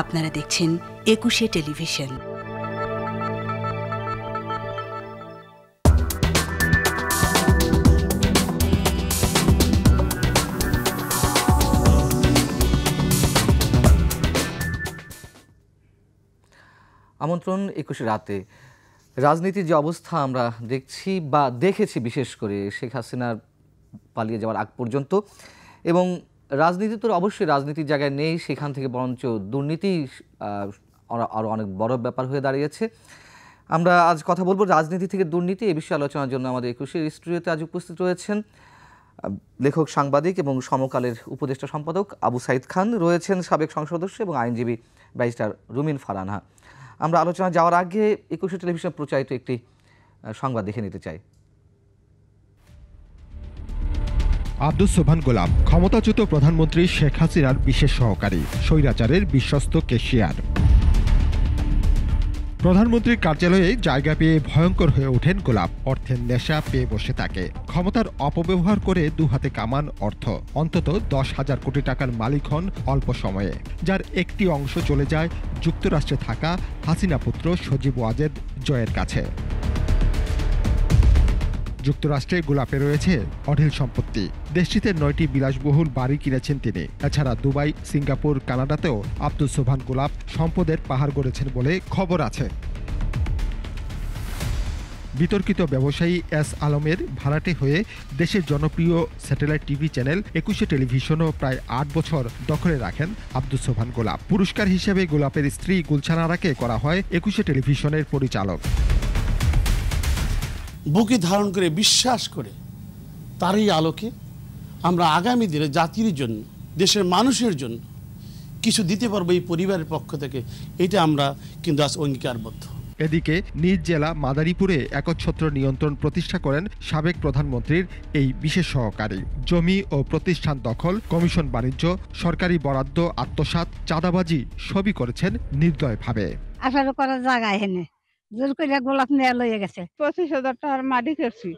আপনারা দেখছেন একুশে টেলিভিশন। আমন্ত্রণ ২১ রাতে। রাজনীতির যে অবস্থা আমরা দেখছি বা দেখেছি, বিশেষ করে শেখ হাসিনার পালিয়ে যাওয়ার আগ পর্যন্ত, এবং রাজনীতি তো অবশ্যই রাজনীতির জায়গায় নেই, সেখান থেকে বরঞ্চ দুর্নীতি আরও অনেক বড় ব্যাপার হয়ে দাঁড়িয়েছে। আমরা আজ কথা বলবো রাজনীতি থেকে দুর্নীতি, এই বিষয়ে আলোচনার জন্য আমাদের একুশের স্টুডিওতে আজ উপস্থিত রয়েছেন লেখক, সাংবাদিক এবং সমকালের উপদেষ্টা সম্পাদক আবু সাইদ খান, রয়েছেন সাবেক সংসদ সদস্য এবং আইনজীবী ব্যারিস্টার রুমিন ফারহানা। আমরা আলোচনা যাওয়ার আগে একুশে টেলিভিশন প্রচারিত একটি সংবাদ দেখে নিতে চাই। আব্দুস সোবহান গোলাম ক্ষমতাচ্যুত প্রধানমন্ত্রী শেখ হাসিনার বিশেষ সহকারী, স্বৈরাচারের বিশ্বস্ত কেশিয়ার। প্রধানমন্ত্রীর কার্যালয়ে জায়গা পেয়ে ভয়ঙ্কর হয়ে ওঠেন গোলাপ। অর্থের নেশা পেয়ে বসে থাকে, ক্ষমতার অপব্যবহার করে দুহাতে কামান অর্থ। অন্তত 10,000 কোটি টাকার মালিক হন অল্প সময়ে, যার একটি অংশ চলে যায় যুক্তরাষ্ট্রে থাকা হাসিনা পুত্র সজীব ওয়াজেদ জয়ের কাছে। যুক্তরাষ্ট্রে গোলাপে রয়েছে অঢেল সম্পত্তি। দেশটিতে 9টি বিলাসবহুল বাড়ি কিনেছেন তিনি। এছাড়া দুবাই, সিঙ্গাপুর, কানাডাতেও আব্দুস সোবহান গোলাপ সম্পদের পাহাড় গড়েছেন বলে খবর আছে। বিতর্কিত ব্যবসায়ী এস আলমের ভাড়াটে হয়ে দেশের জনপ্রিয় স্যাটেলাইট টিভি চ্যানেল একুশে টেলিভিশনও প্রায় 8 বছর দখলে রাখেন আব্দুস সোবহান গোলাপ। পুরস্কার হিসেবে গোলাপের স্ত্রী গুলশান আরাকে করা হয় একুশে টেলিভিশনের পরিচালক। বুকে ধারণ করে বিশ্বাস করে তারই আলোকে আমরা আগামী দিনে জাতির জন্য, দেশের মানুষের জন্য কিছু দিতে পারবো এই পরিবারের পক্ষ থেকে, এটা আমরা কিন্তু আজ অঙ্গীকারবদ্ধ। এদিকে নিজ জেলা মাদারীপুরে একচ্ছত্র নিয়ন্ত্রণ প্রতিষ্ঠা করেন সাবেক প্রধানমন্ত্রীর এই বিশেষ সহকারী। জমি ও প্রতিষ্ঠান দখল, কমিশন বাণিজ্য, সরকারি বরাদ্দ আত্মসাৎ, চাঁদাবাজি সবই করেছেন নির্দয়ভাবে। আসলে করার জায়গা এনে জোর করে গোলাপ নিয়ে লইয়ে গেছে। 25,000 টাকার মাটি করছি,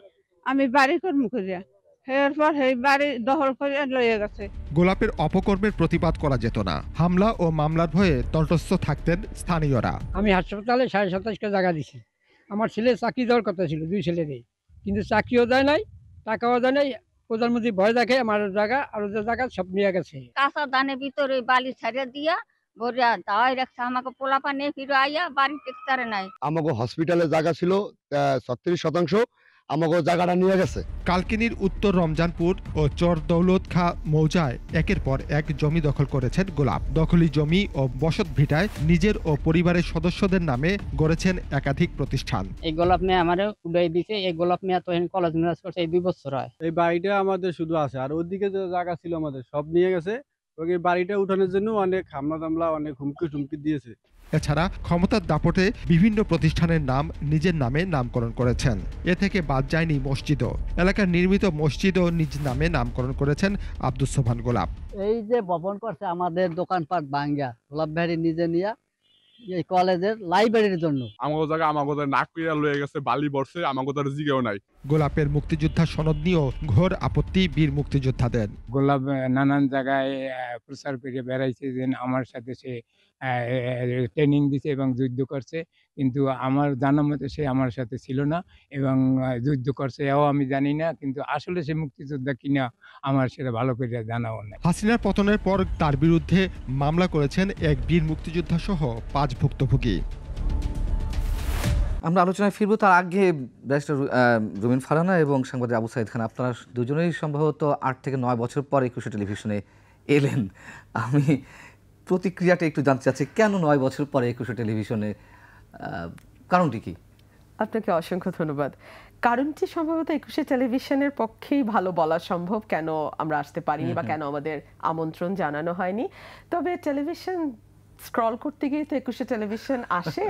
আমি বাড়ি করবো করিয়া, এরপর এই বাড়ি দখল করে লইয়ে গেছে। গোলাপের অপকর্মের প্রতিবাদ করা যেত না, হামলা ও মামলার ভয়ে তটস্থ থাকতেন স্থানীয়রা। আমি হাসপাতালে 27.5 জায়গা দিছি। আমার ছেলে চাকরি দেওয়ার কথা ছিল, 2 ছেলেরই, কিন্তু চাকরিও দেয় নাই, টাকাও দেয় নাই। প্রধানমন্ত্রী ভয় দেখে আমার জায়গা আর ওদের জায়গা সব নিয়ে গেছে। কাঁচা ধানের ভিতরে বালি ছাড়িয়ে দিয়া ভরিয়া দাওয়াই রাখছে, আমাকে পোলাপা নিয়ে ফিরে আইয়া বাড়ি টেকতারে নাই। আমাকে হসপিটালে জায়গা ছিল 36%, আমাকে জায়গাটা নিয়ে গেছে। কালকিনির উত্তর রমজানপুর ও চর দৌলত খা মৌজায় একের পর এক জমি দখল করেছেন গোলাপ। দখলি জমি ও বসত ভিটায় নিজের ও পরিবারের সদস্যদের নামে গড়েছেন একাধিক প্রতিষ্ঠান। এই গোলাপ মেয়ে আমারে উড়াই দিছে। এই গোলাপ মেয়ে তো কলেজ মিরাজ করছে, এই 2 বছর হয়। এই বাড়িটা আমাদের শুধু আছে, আর ওইদিকে যে জায়গা ছিল আমাদের সব নিয়ে গেছে। ওই বাড়িটা উঠানোর জন্য অনেক হামলা টামলা, অনেক হুমকি দিয়েছে। এছাড়া ক্ষমতার দাপটে বিভিন্ন প্রতিষ্ঠানের নাম নিজের নামে নামকরণ করেছেন। এ থেকে বাদ যায়নি মসজিদও। এলাকার নির্মিত মসজিদও নিজ নামে নামকরণ করেছেন আব্দুস সোবহান গোলাপ। এই যে ভবন করছে আমাদের দোকানপাট ভাঙ্গা, গোলাপ ভাইয়ের নিজে নিয়া এই কলেজের লাইব্রেরির জন্য। আমাগো জায়গা আমাগো নাক কইরা লয়ে গেছে, বালি বর্ষে, আমাগো তার জিগেও নাই। গোলাপের মুক্তিযোদ্ধা সনদ নিয়েও ঘোর আপত্তি বীর মুক্তিযোদ্ধাদের। গোলাপ নানান জায়গায় প্রচার করে বেড়াইছে যে আমার সাথে সে ট্রেনিং দিছে এবং যুদ্ধ করছে, কিন্তু আমার জানা মতে সে আমার সাথে ছিল না এবং যুদ্ধ করছে এও আমি জানি না, কিন্তু আসলে সে মুক্তিযোদ্ধা কিনা আমার সেটা ভালো করে জানাও না। হাসিনার পতনের পর তার বিরুদ্ধে মামলা করেছেন এক বীর মুক্তিযোদ্ধা সহ 5 ভুক্তভোগী। আমরা আলোচনায় ফিরবো, তার আগে ব্যারিস্টার রুমিন ফারহানা এবং সাংবাদিক আবু সাইদ খান, আপনারা দুজনেই সম্ভবত 8 থেকে 9 বছর পর একুশে টেলিভিশনে এলেন। আমি প্রতিক্রিয়াটা একটু জানতে চাচ্ছি, কেন 9 বছর পরে একুশে টেলিভিশনে, কারণটি কি? আপনাকে অসংখ্য ধন্যবাদ। কারণটি সম্ভবত একুশে টেলিভিশনের পক্ষেই ভালো বলা সম্ভব কেন আমরা আসতে পারিনি বা কেন আমাদের আমন্ত্রণ জানানো হয়নি। তবে টেলিভিশন স্ক্রল করতে গিয়ে তো একুশে টেলিভিশন আসে,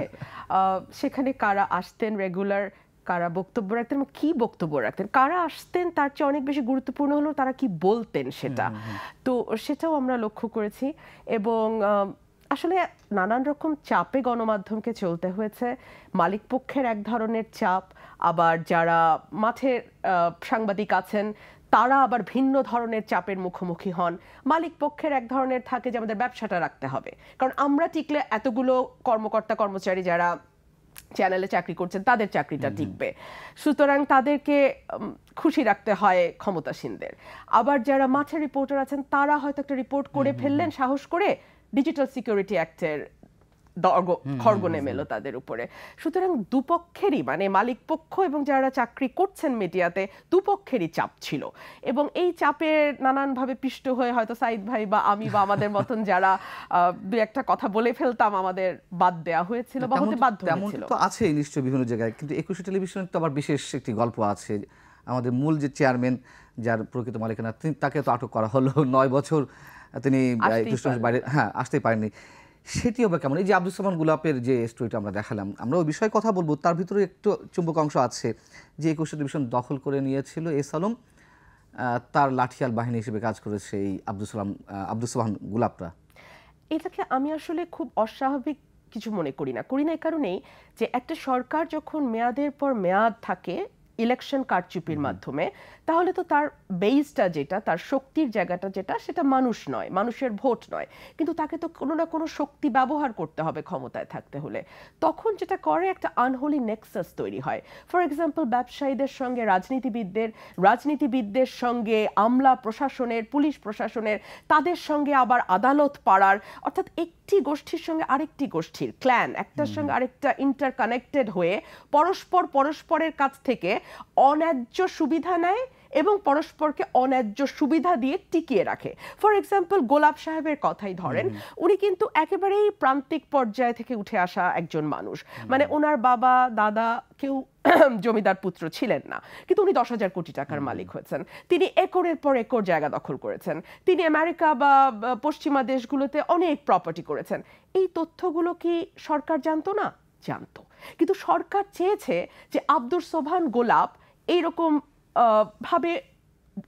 সেখানে কারা আসতেন রেগুলার, কারা বক্তব্য রাখতেন, কি বক্তব্য রাখতেন, কারা আসতেন, তার চেয়ে অনেক বেশি গুরুত্বপূর্ণ হলো তারা কি বলতেন সেটা। তো সেটাও আমরা লক্ষ্য করেছি এবং আসলে নানান রকম চাপে গণমাধ্যমকে চলতে হয়েছে। মালিক পক্ষের এক ধরনের চাপ, আবার যারা মাঠের সাংবাদিক আছেন তারা আবার ভিন্ন ধরনের চাপের মুখোমুখি হন। মালিক পক্ষের এক ধরনের থাকে যে আমাদের ব্যবসাটা রাখতে হবে, কারণ আমরা টিকলে এতগুলো কর্মকর্তা কর্মচারী যারা চ্যানেলে চাকরি করছেন তাদের চাকরিটা টিকবে, সুতরাং তাদেরকে খুশি রাখতে হয় ক্ষমতাসীনদের। আবার যারা মাঠে রিপোর্টার আছেন তারা হয়তো একটা রিপোর্ট করে ফেললেন সাহস করে, ডিজিটাল সিকিউরিটি অ্যাক্টের খড়গ নেমে এলো তাদের উপরে। সুতরাং দুপক্ষেরই মানে মালিক পক্ষ এবং যারা চাকরি করছেন মিডিয়াতে দুপক্ষেরই চাপ ছিল, এবং এই চাপের নানানভাবে পিষ্ট হয়ে হয়তো সাইদ ভাই বা আমি বা আমাদের মতন যারা দুই একটা কথা বলে ফেলতাম আমাদের বাদ দেওয়া হয়েছিল বা হতে বাধ্য হয়েছিল। তো আছে নিশ্চয়ই বিভিন্ন জায়গায়, কিন্তু একুশে টেলিভিশনের তো আবার বিশেষ একটি গল্প আছে। আমাদের মূল যে চেয়ারম্যান যার প্রকৃত মালিকানা তাকে তো আটক করা হলো, 9 বছর তিনি বাইরে আসতেই পারেননি। সেটি হবে কেমন? এই যে আব্দুস সামান গোলাপের যে স্টোরিটা আমরা দেখালাম, আমরা ওই বিষয়ে কথা বলবো, তার ভিতরে একটু চুম্বক অংশ আছে যে একুশে টেলিভিশন দখল করে নিয়েছিল এস আলম, তার লাঠিয়াল বাহিনী হিসেবে কাজ করেছে এই আব্দুস সামান গোলাপরা। এটাকে আমি আসলে খুব অস্বাভাবিক কিছু মনে করি না এই কারণেই যে একটা সরকার যখন মেয়াদের পর মেয়াদ থাকে ইলেকশন কারচুপির মাধ্যমে, তাহলে তো তার বেসটা যেটা, তার শক্তির জায়গাটা যেটা, সেটা মানুষ নয়, মানুষের ভোট নয়, কিন্তু তাকে তো কোনো না কোনো শক্তি ব্যবহার করতে হবে ক্ষমতায় থাকতে হলে। তখন যেটা করে একটা আনহোলি নেক্সাস তৈরি হয়। ফর এক্সাম্পল ব্যবসায়ীদের সঙ্গে রাজনীতিবিদদের সঙ্গে আমলা প্রশাসনের, পুলিশ প্রশাসনের, তাদের সঙ্গে আবার আদালত পাড়ার, অর্থাৎ একটি গোষ্ঠীর সঙ্গে আরেকটি গোষ্ঠীর ক্ল্যান, একটার সঙ্গে আরেকটা ইন্টারকানেক্টেড হয়ে পরস্পরের কাছ থেকে অন্যায্য সুবিধা নেয় এবং পরস্পরকে অন্যায্য সুবিধা দিয়ে টিকিয়ে রাখে। ফর এক্সাম্পল গোলাপ সাহেবের কথাই ধরেন, উনি কিন্তু একেবারেই প্রান্তিক পর্যায় থেকে উঠে আসা একজন মানুষ, মানে ওনার বাবা দাদা কেউ জমিদার পুত্র ছিলেন না, কিন্তু উনি 10,000 কোটি টাকার মালিক হয়েছেন। তিনি একরের পর একর জায়গা দখল করেছেন। তিনি আমেরিকা বা পশ্চিমা দেশগুলোতে অনেক প্রপার্টি করেছেন। এই তথ্যগুলো কি সরকার জানতো না? জানতো, কিন্তু সরকার চেয়েছে যে আব্দুস সোবহান গোলাপ এইরকম ভাবে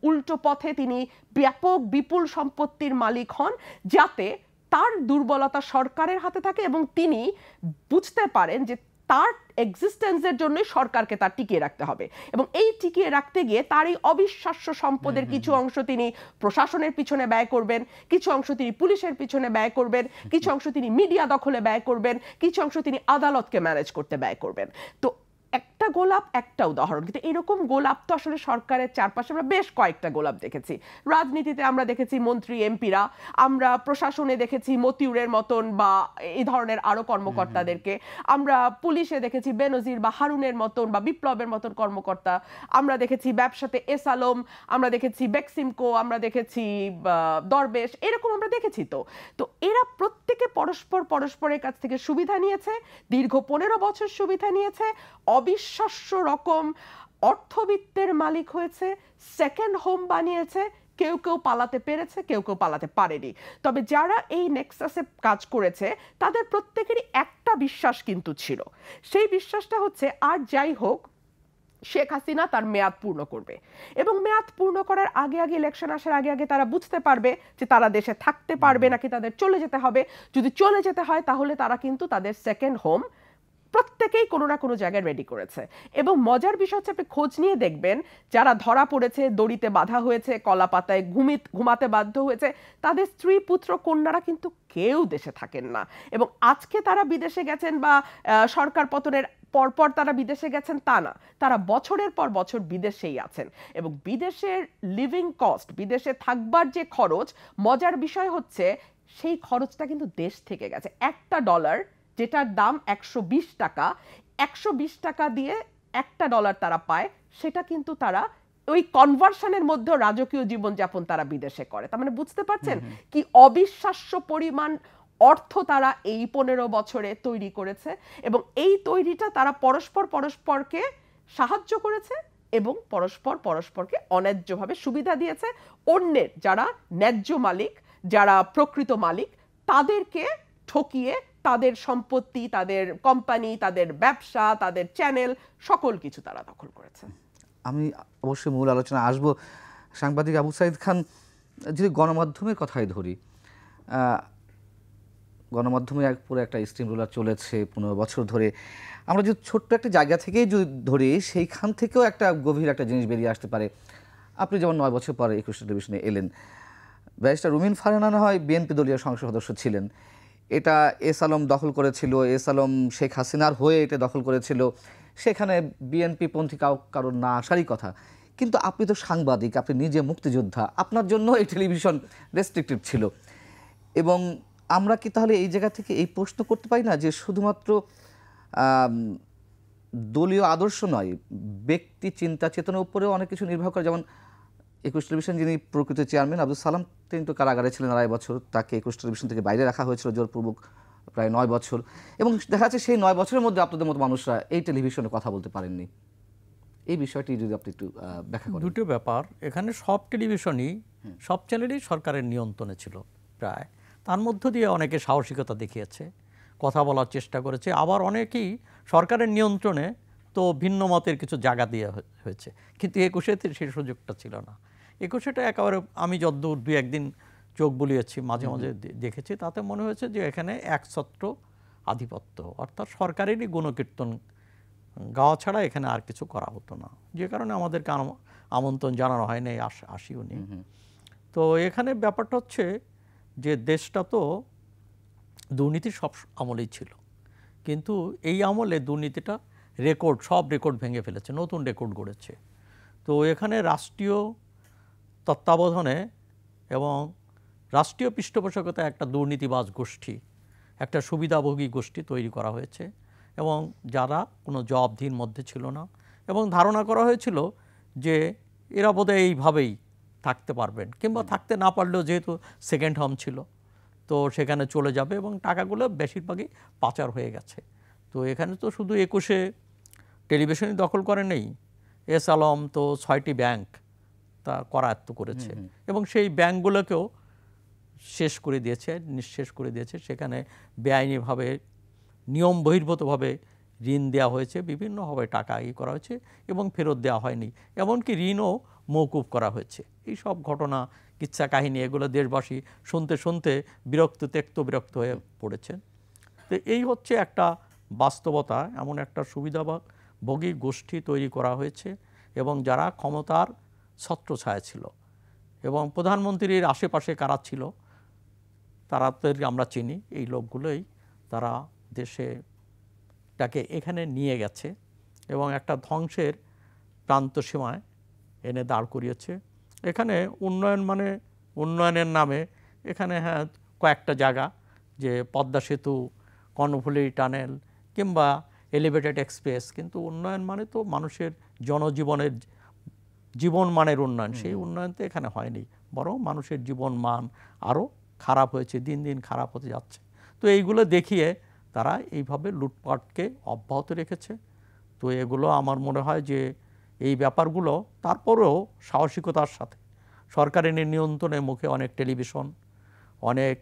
উল্টো পথে তিনি ব্যাপক বিপুল সম্পত্তির মালিক হন, যাতে তার দুর্বলতা সরকারের হাতে থাকে এবং তিনি বুঝতে পারেন যে তার এক্সিস্টেন্সের জন্যই সরকারকে তার টিকিয়ে রাখতে হবে, এবং এই টিকিয়ে রাখতে গিয়ে তার এই অবিশ্বাস্য সম্পদের কিছু অংশ তিনি প্রশাসনের পিছনে ব্যয় করবেন, কিছু অংশ তিনি পুলিশের পিছনে ব্যয় করবেন, কিছু অংশ তিনি মিডিয়া দখলে ব্যয় করবেন, কিছু অংশ তিনি আদালতকে ম্যানেজ করতে ব্যয় করবেন। তো একটা গোলাপ একটা উদাহরণ, কিন্তু এরকম গোলাপ তো আসলে সরকারের চারপাশে আমরা বেশ কয়েকটা গোলাপ দেখেছি। রাজনীতিতে আমরা দেখেছি মন্ত্রী এমপিরা, আমরা প্রশাসনে দেখেছি মতিউরের মতন বা এই ধরনের আরো কর্মকর্তাদেরকে, আমরা পুলিশে দেখেছি বেনজির বা হারুনের মতন বা বিপ্লবের মতন কর্মকর্তা, আমরা দেখেছি ব্যবসাতে এস আলম, আমরা দেখেছি বেক্সিমকো, আমরা দেখেছি দরবেশ, এরকম আমরা দেখেছি। তো এরা প্রত্যেকে পরস্পরের কাছ থেকে সুবিধা নিয়েছে, দীর্ঘ 15 বছর সুবিধা নিয়েছে, অবিশ্বাস্য রকম অর্থবিত্তের মালিক হয়েছে, সেকেন্ড হোম বানিয়েছে। কেউ পালাতে পেরেছে, কেউ পালাতে পারেনি। তবে যারা এই নেক্সাসে কাজ করেছে তাদের প্রত্যেকেরই একটা বিশ্বাস কিন্তু ছিল, সেই বিশ্বাসটা হচ্ছে আর যাই হোক শেখ হাসিনা তার মেয়াদ পূর্ণ করবে, এবং মেয়াদ পূর্ণ করার আগে ইলেকশন আসার আগে তারা বুঝতে পারবে যে তারা দেশে থাকতে পারবে নাকি তাদের চলে যেতে হবে। যদি চলে যেতে হয় তাহলে তারা কিন্তু তাদের সেকেন্ড হোম প্রত্যেকেই কোনো না কোনো জায়গায় রেডি করেছে। এবং মজার বিষয় হচ্ছে, আপনি খোঁজ নিয়ে দেখবেন যারা ধরা পড়েছে, দড়িতে বাঁধা হয়েছে, কলা পাতায় ঘুমাতে বাধ্য হয়েছে, তাদের স্ত্রী পুত্র কন্যারা কিন্তু কেউ দেশে থাকেন না, এবং আজকে তারা বিদেশে গেছেন বা সরকার পতনের পরপর তারা বিদেশে গেছেন তা না, তারা বছরের পর বছর বিদেশেই আছেন। এবং বিদেশের লিভিং কস্ট, বিদেশে থাকবার যে খরচ, মজার বিষয় হচ্ছে সেই খরচটা কিন্তু দেশ থেকে গেছে। $1 যেটার দাম 120 টাকা, 120 টাকা দিয়ে $1 তারা পায়, সেটা কিন্তু তারা ওই কনভার্সনের মধ্যে রাজকীয় জীবনযাপন তারা বিদেশে করে। তার মানে বুঝতে পারছেন কি অবিশ্বাস্য পরিমাণ অর্থ তারা এই 15 বছরে তৈরি করেছে, এবং এই তৈরিটা তারা পরস্পরকে সাহায্য করেছে এবং পরস্পরকে অন্যায্যভাবে সুবিধা দিয়েছে। অন্যের যারা ন্যায্য মালিক, যারা প্রকৃত মালিক, তাদেরকে ঠকিয়ে তাদের সম্পত্তি, তাদের কোম্পানি, তাদের ব্যবসা, তাদের চ্যানেল, সকল কিছু তারা দখল করেছে। আমি অবশ্যই মূল আলোচনা আসব। সাংবাদিক আবু সাইদ খান, যদি গণমাধ্যমের কথাই ধরি, গণমাধ্যমে পুরো একটা স্টিম রোলার চলেছে 15 বছর ধরে। আমরা যদি ছোট্ট একটা জায়গা থেকেই যদি ধরি, সেইখান থেকেও একটা গভীর একটা জিনিস বেরিয়ে আসতে পারে। আপনি যেমন 9 বছর পরে একুশে টেলিভিশনে এলেন, ব্যারিস্টার রুমিন ফারহানা না হয় বিএনপি দলীয় সংসদ সদস্য ছিলেন, এটা এস আলম দখল করেছিল, এস আলম শেখ হাসিনার হয়ে এটা দখল করেছিল, সেখানে বিএনপি পন্থী কারোর না আসারই কথা। কিন্তু আপনি তো সাংবাদিক, আপনি নিজে মুক্তিযোদ্ধা, আপনার জন্য এই টেলিভিশন রেস্ট্রিক্টেড ছিল। এবং আমরা কি তাহলে এই জায়গা থেকে এই প্রশ্ন করতে পারি না যে শুধুমাত্র দলীয় আদর্শ নয়, ব্যক্তি চিন্তা চেতনার উপরেও অনেক কিছু নির্ভর করে। যেমন একুশ টেলিভিশন যিনি প্রকৃত চেয়ারম্যান আব্দুল সালাম, তিনি তো কারাগারে ছিলেন 2.5 বছর, তাকে একুশ টেলিভিশন থেকে বাইরে রাখা হয়েছিল জোরপূর্বক প্রায় 9 বছর। এবং দেখা যাচ্ছে সেই 9 বছরের মধ্যে আপনাদের মতো মানুষরা এই টেলিভিশনে কথা বলতে পারেননি। এই বিষয়টি যদি আপনি একটু ব্যাখ্যা করেন। দুটো ব্যাপার, এখানে সব টেলিভিশনই সব চ্যানেলই সরকারের নিয়ন্ত্রণে ছিল প্রায়। তার মধ্য দিয়ে অনেকে সাহসিকতা দেখিয়েছে, কথা বলার চেষ্টা করেছে, আবার অনেকেই সরকারের নিয়ন্ত্রণে তো ভিন্ন মতের কিছু জায়গা দিয়ে হয়েছে। কিন্তু একুশেতে সেই সুযোগটা ছিল না। একুশেটা একেবারে আমি যদ্দূর 2-1 দিন চোখ বুলিয়েছি, মাঝে মাঝে দেখেছি, তাতে মনে হয়েছে যে এখানে একছত্র আধিপত্য, অর্থাৎ সরকারেরই গুণকীর্তন গাওয়া ছাড়া এখানে আর কিছু করা হতো না, যে কারণে আমাদেরকে আমন্ত্রণ জানানো হয় নাই, আসিও নি। তো এখানে ব্যাপারটা হচ্ছে যে দেশটা তো দুর্নীতি সব আমলেই ছিল, কিন্তু এই আমলে দুর্নীতিটা সব রেকর্ড ভেঙে ফেলেছে, নতুন রেকর্ড গড়েছে। তো এখানে রাষ্ট্রীয় তত্ত্বাবধানে এবং রাষ্ট্রীয় পৃষ্ঠপোষকতায় একটা দুর্নীতিবাজ গোষ্ঠী, একটা সুবিধাভোগী গোষ্ঠী তৈরি করা হয়েছে, এবং যারা কোনো জবাবদিহির মধ্যে ছিল না, এবং ধারণা করা হয়েছিল যে এরা বোধহয় এইভাবেই থাকতে পারবেন, কিংবা থাকতে না পারলেও যেহেতু সেকেন্ড হোম ছিল তো সেখানে চলে যাবে, এবং টাকাগুলো বেশিরভাগই পাচার হয়ে গেছে। তো এখানে তো শুধু একুশে টেলিভিশনই দখল করে নেই, এস আলম তো 6টি ব্যাংক তা করায়ত্ত করেছে, এবং সেই ব্যাংকগুলোকেও নিঃশেষ করে দিয়েছে। সেখানে বেআইনিভাবে নিয়ম বহির্ভূতভাবে ঋণ দেওয়া হয়েছে, বিভিন্নভাবে টাকা করা হয়েছে এবং ফেরত দেওয়া হয়নি, এমনকি ঋণও মওকুফ করা হয়েছে। এই সব ঘটনা, কিচ্ছা কাহিনী, এগুলো দেশবাসী শুনতে শুনতে বিরক্ত হয়ে পড়েছেন। তো এই হচ্ছে একটা বাস্তবতা, এমন একটা সুবিধাভোগী গোষ্ঠী তৈরি করা হয়েছে, এবং যারা ক্ষমতার ছত্রছায়া ছিল, এবং প্রধানমন্ত্রীর আশেপাশে কারা ছিল তাদের আমরা চিনি। এই লোকগুলোই তারা দেশটাকে এখানে নিয়ে গেছে এবং একটা ধ্বংসের প্রান্তসীমায় এনে দাঁড় করিয়েছে। এখানে উন্নয়নের নামে এখানে কয়েকটা জায়গা, যে পদ্মা সেতু, কর্ণফুলী টানেল কিংবা এলিভেটেড এক্সপ্রেস, কিন্তু উন্নয়ন মানে তো মানুষের জীবন মানের উন্নয়ন, সেই উন্নয়ন তো এখানে হয়নি, বরং মানুষের জীবন মান আরও খারাপ হয়েছে, দিন দিন খারাপ হতে যাচ্ছে। তো এইগুলো দেখিয়ে তারা এইভাবে লুটপাটকে অব্যাহত রেখেছে। তো এগুলো আমার মনে হয় যে এই ব্যাপারগুলো তারপরেও সাহসিকতার সাথে সরকারের নিয়ন্ত্রণের মুখে অনেক টেলিভিশন, অনেক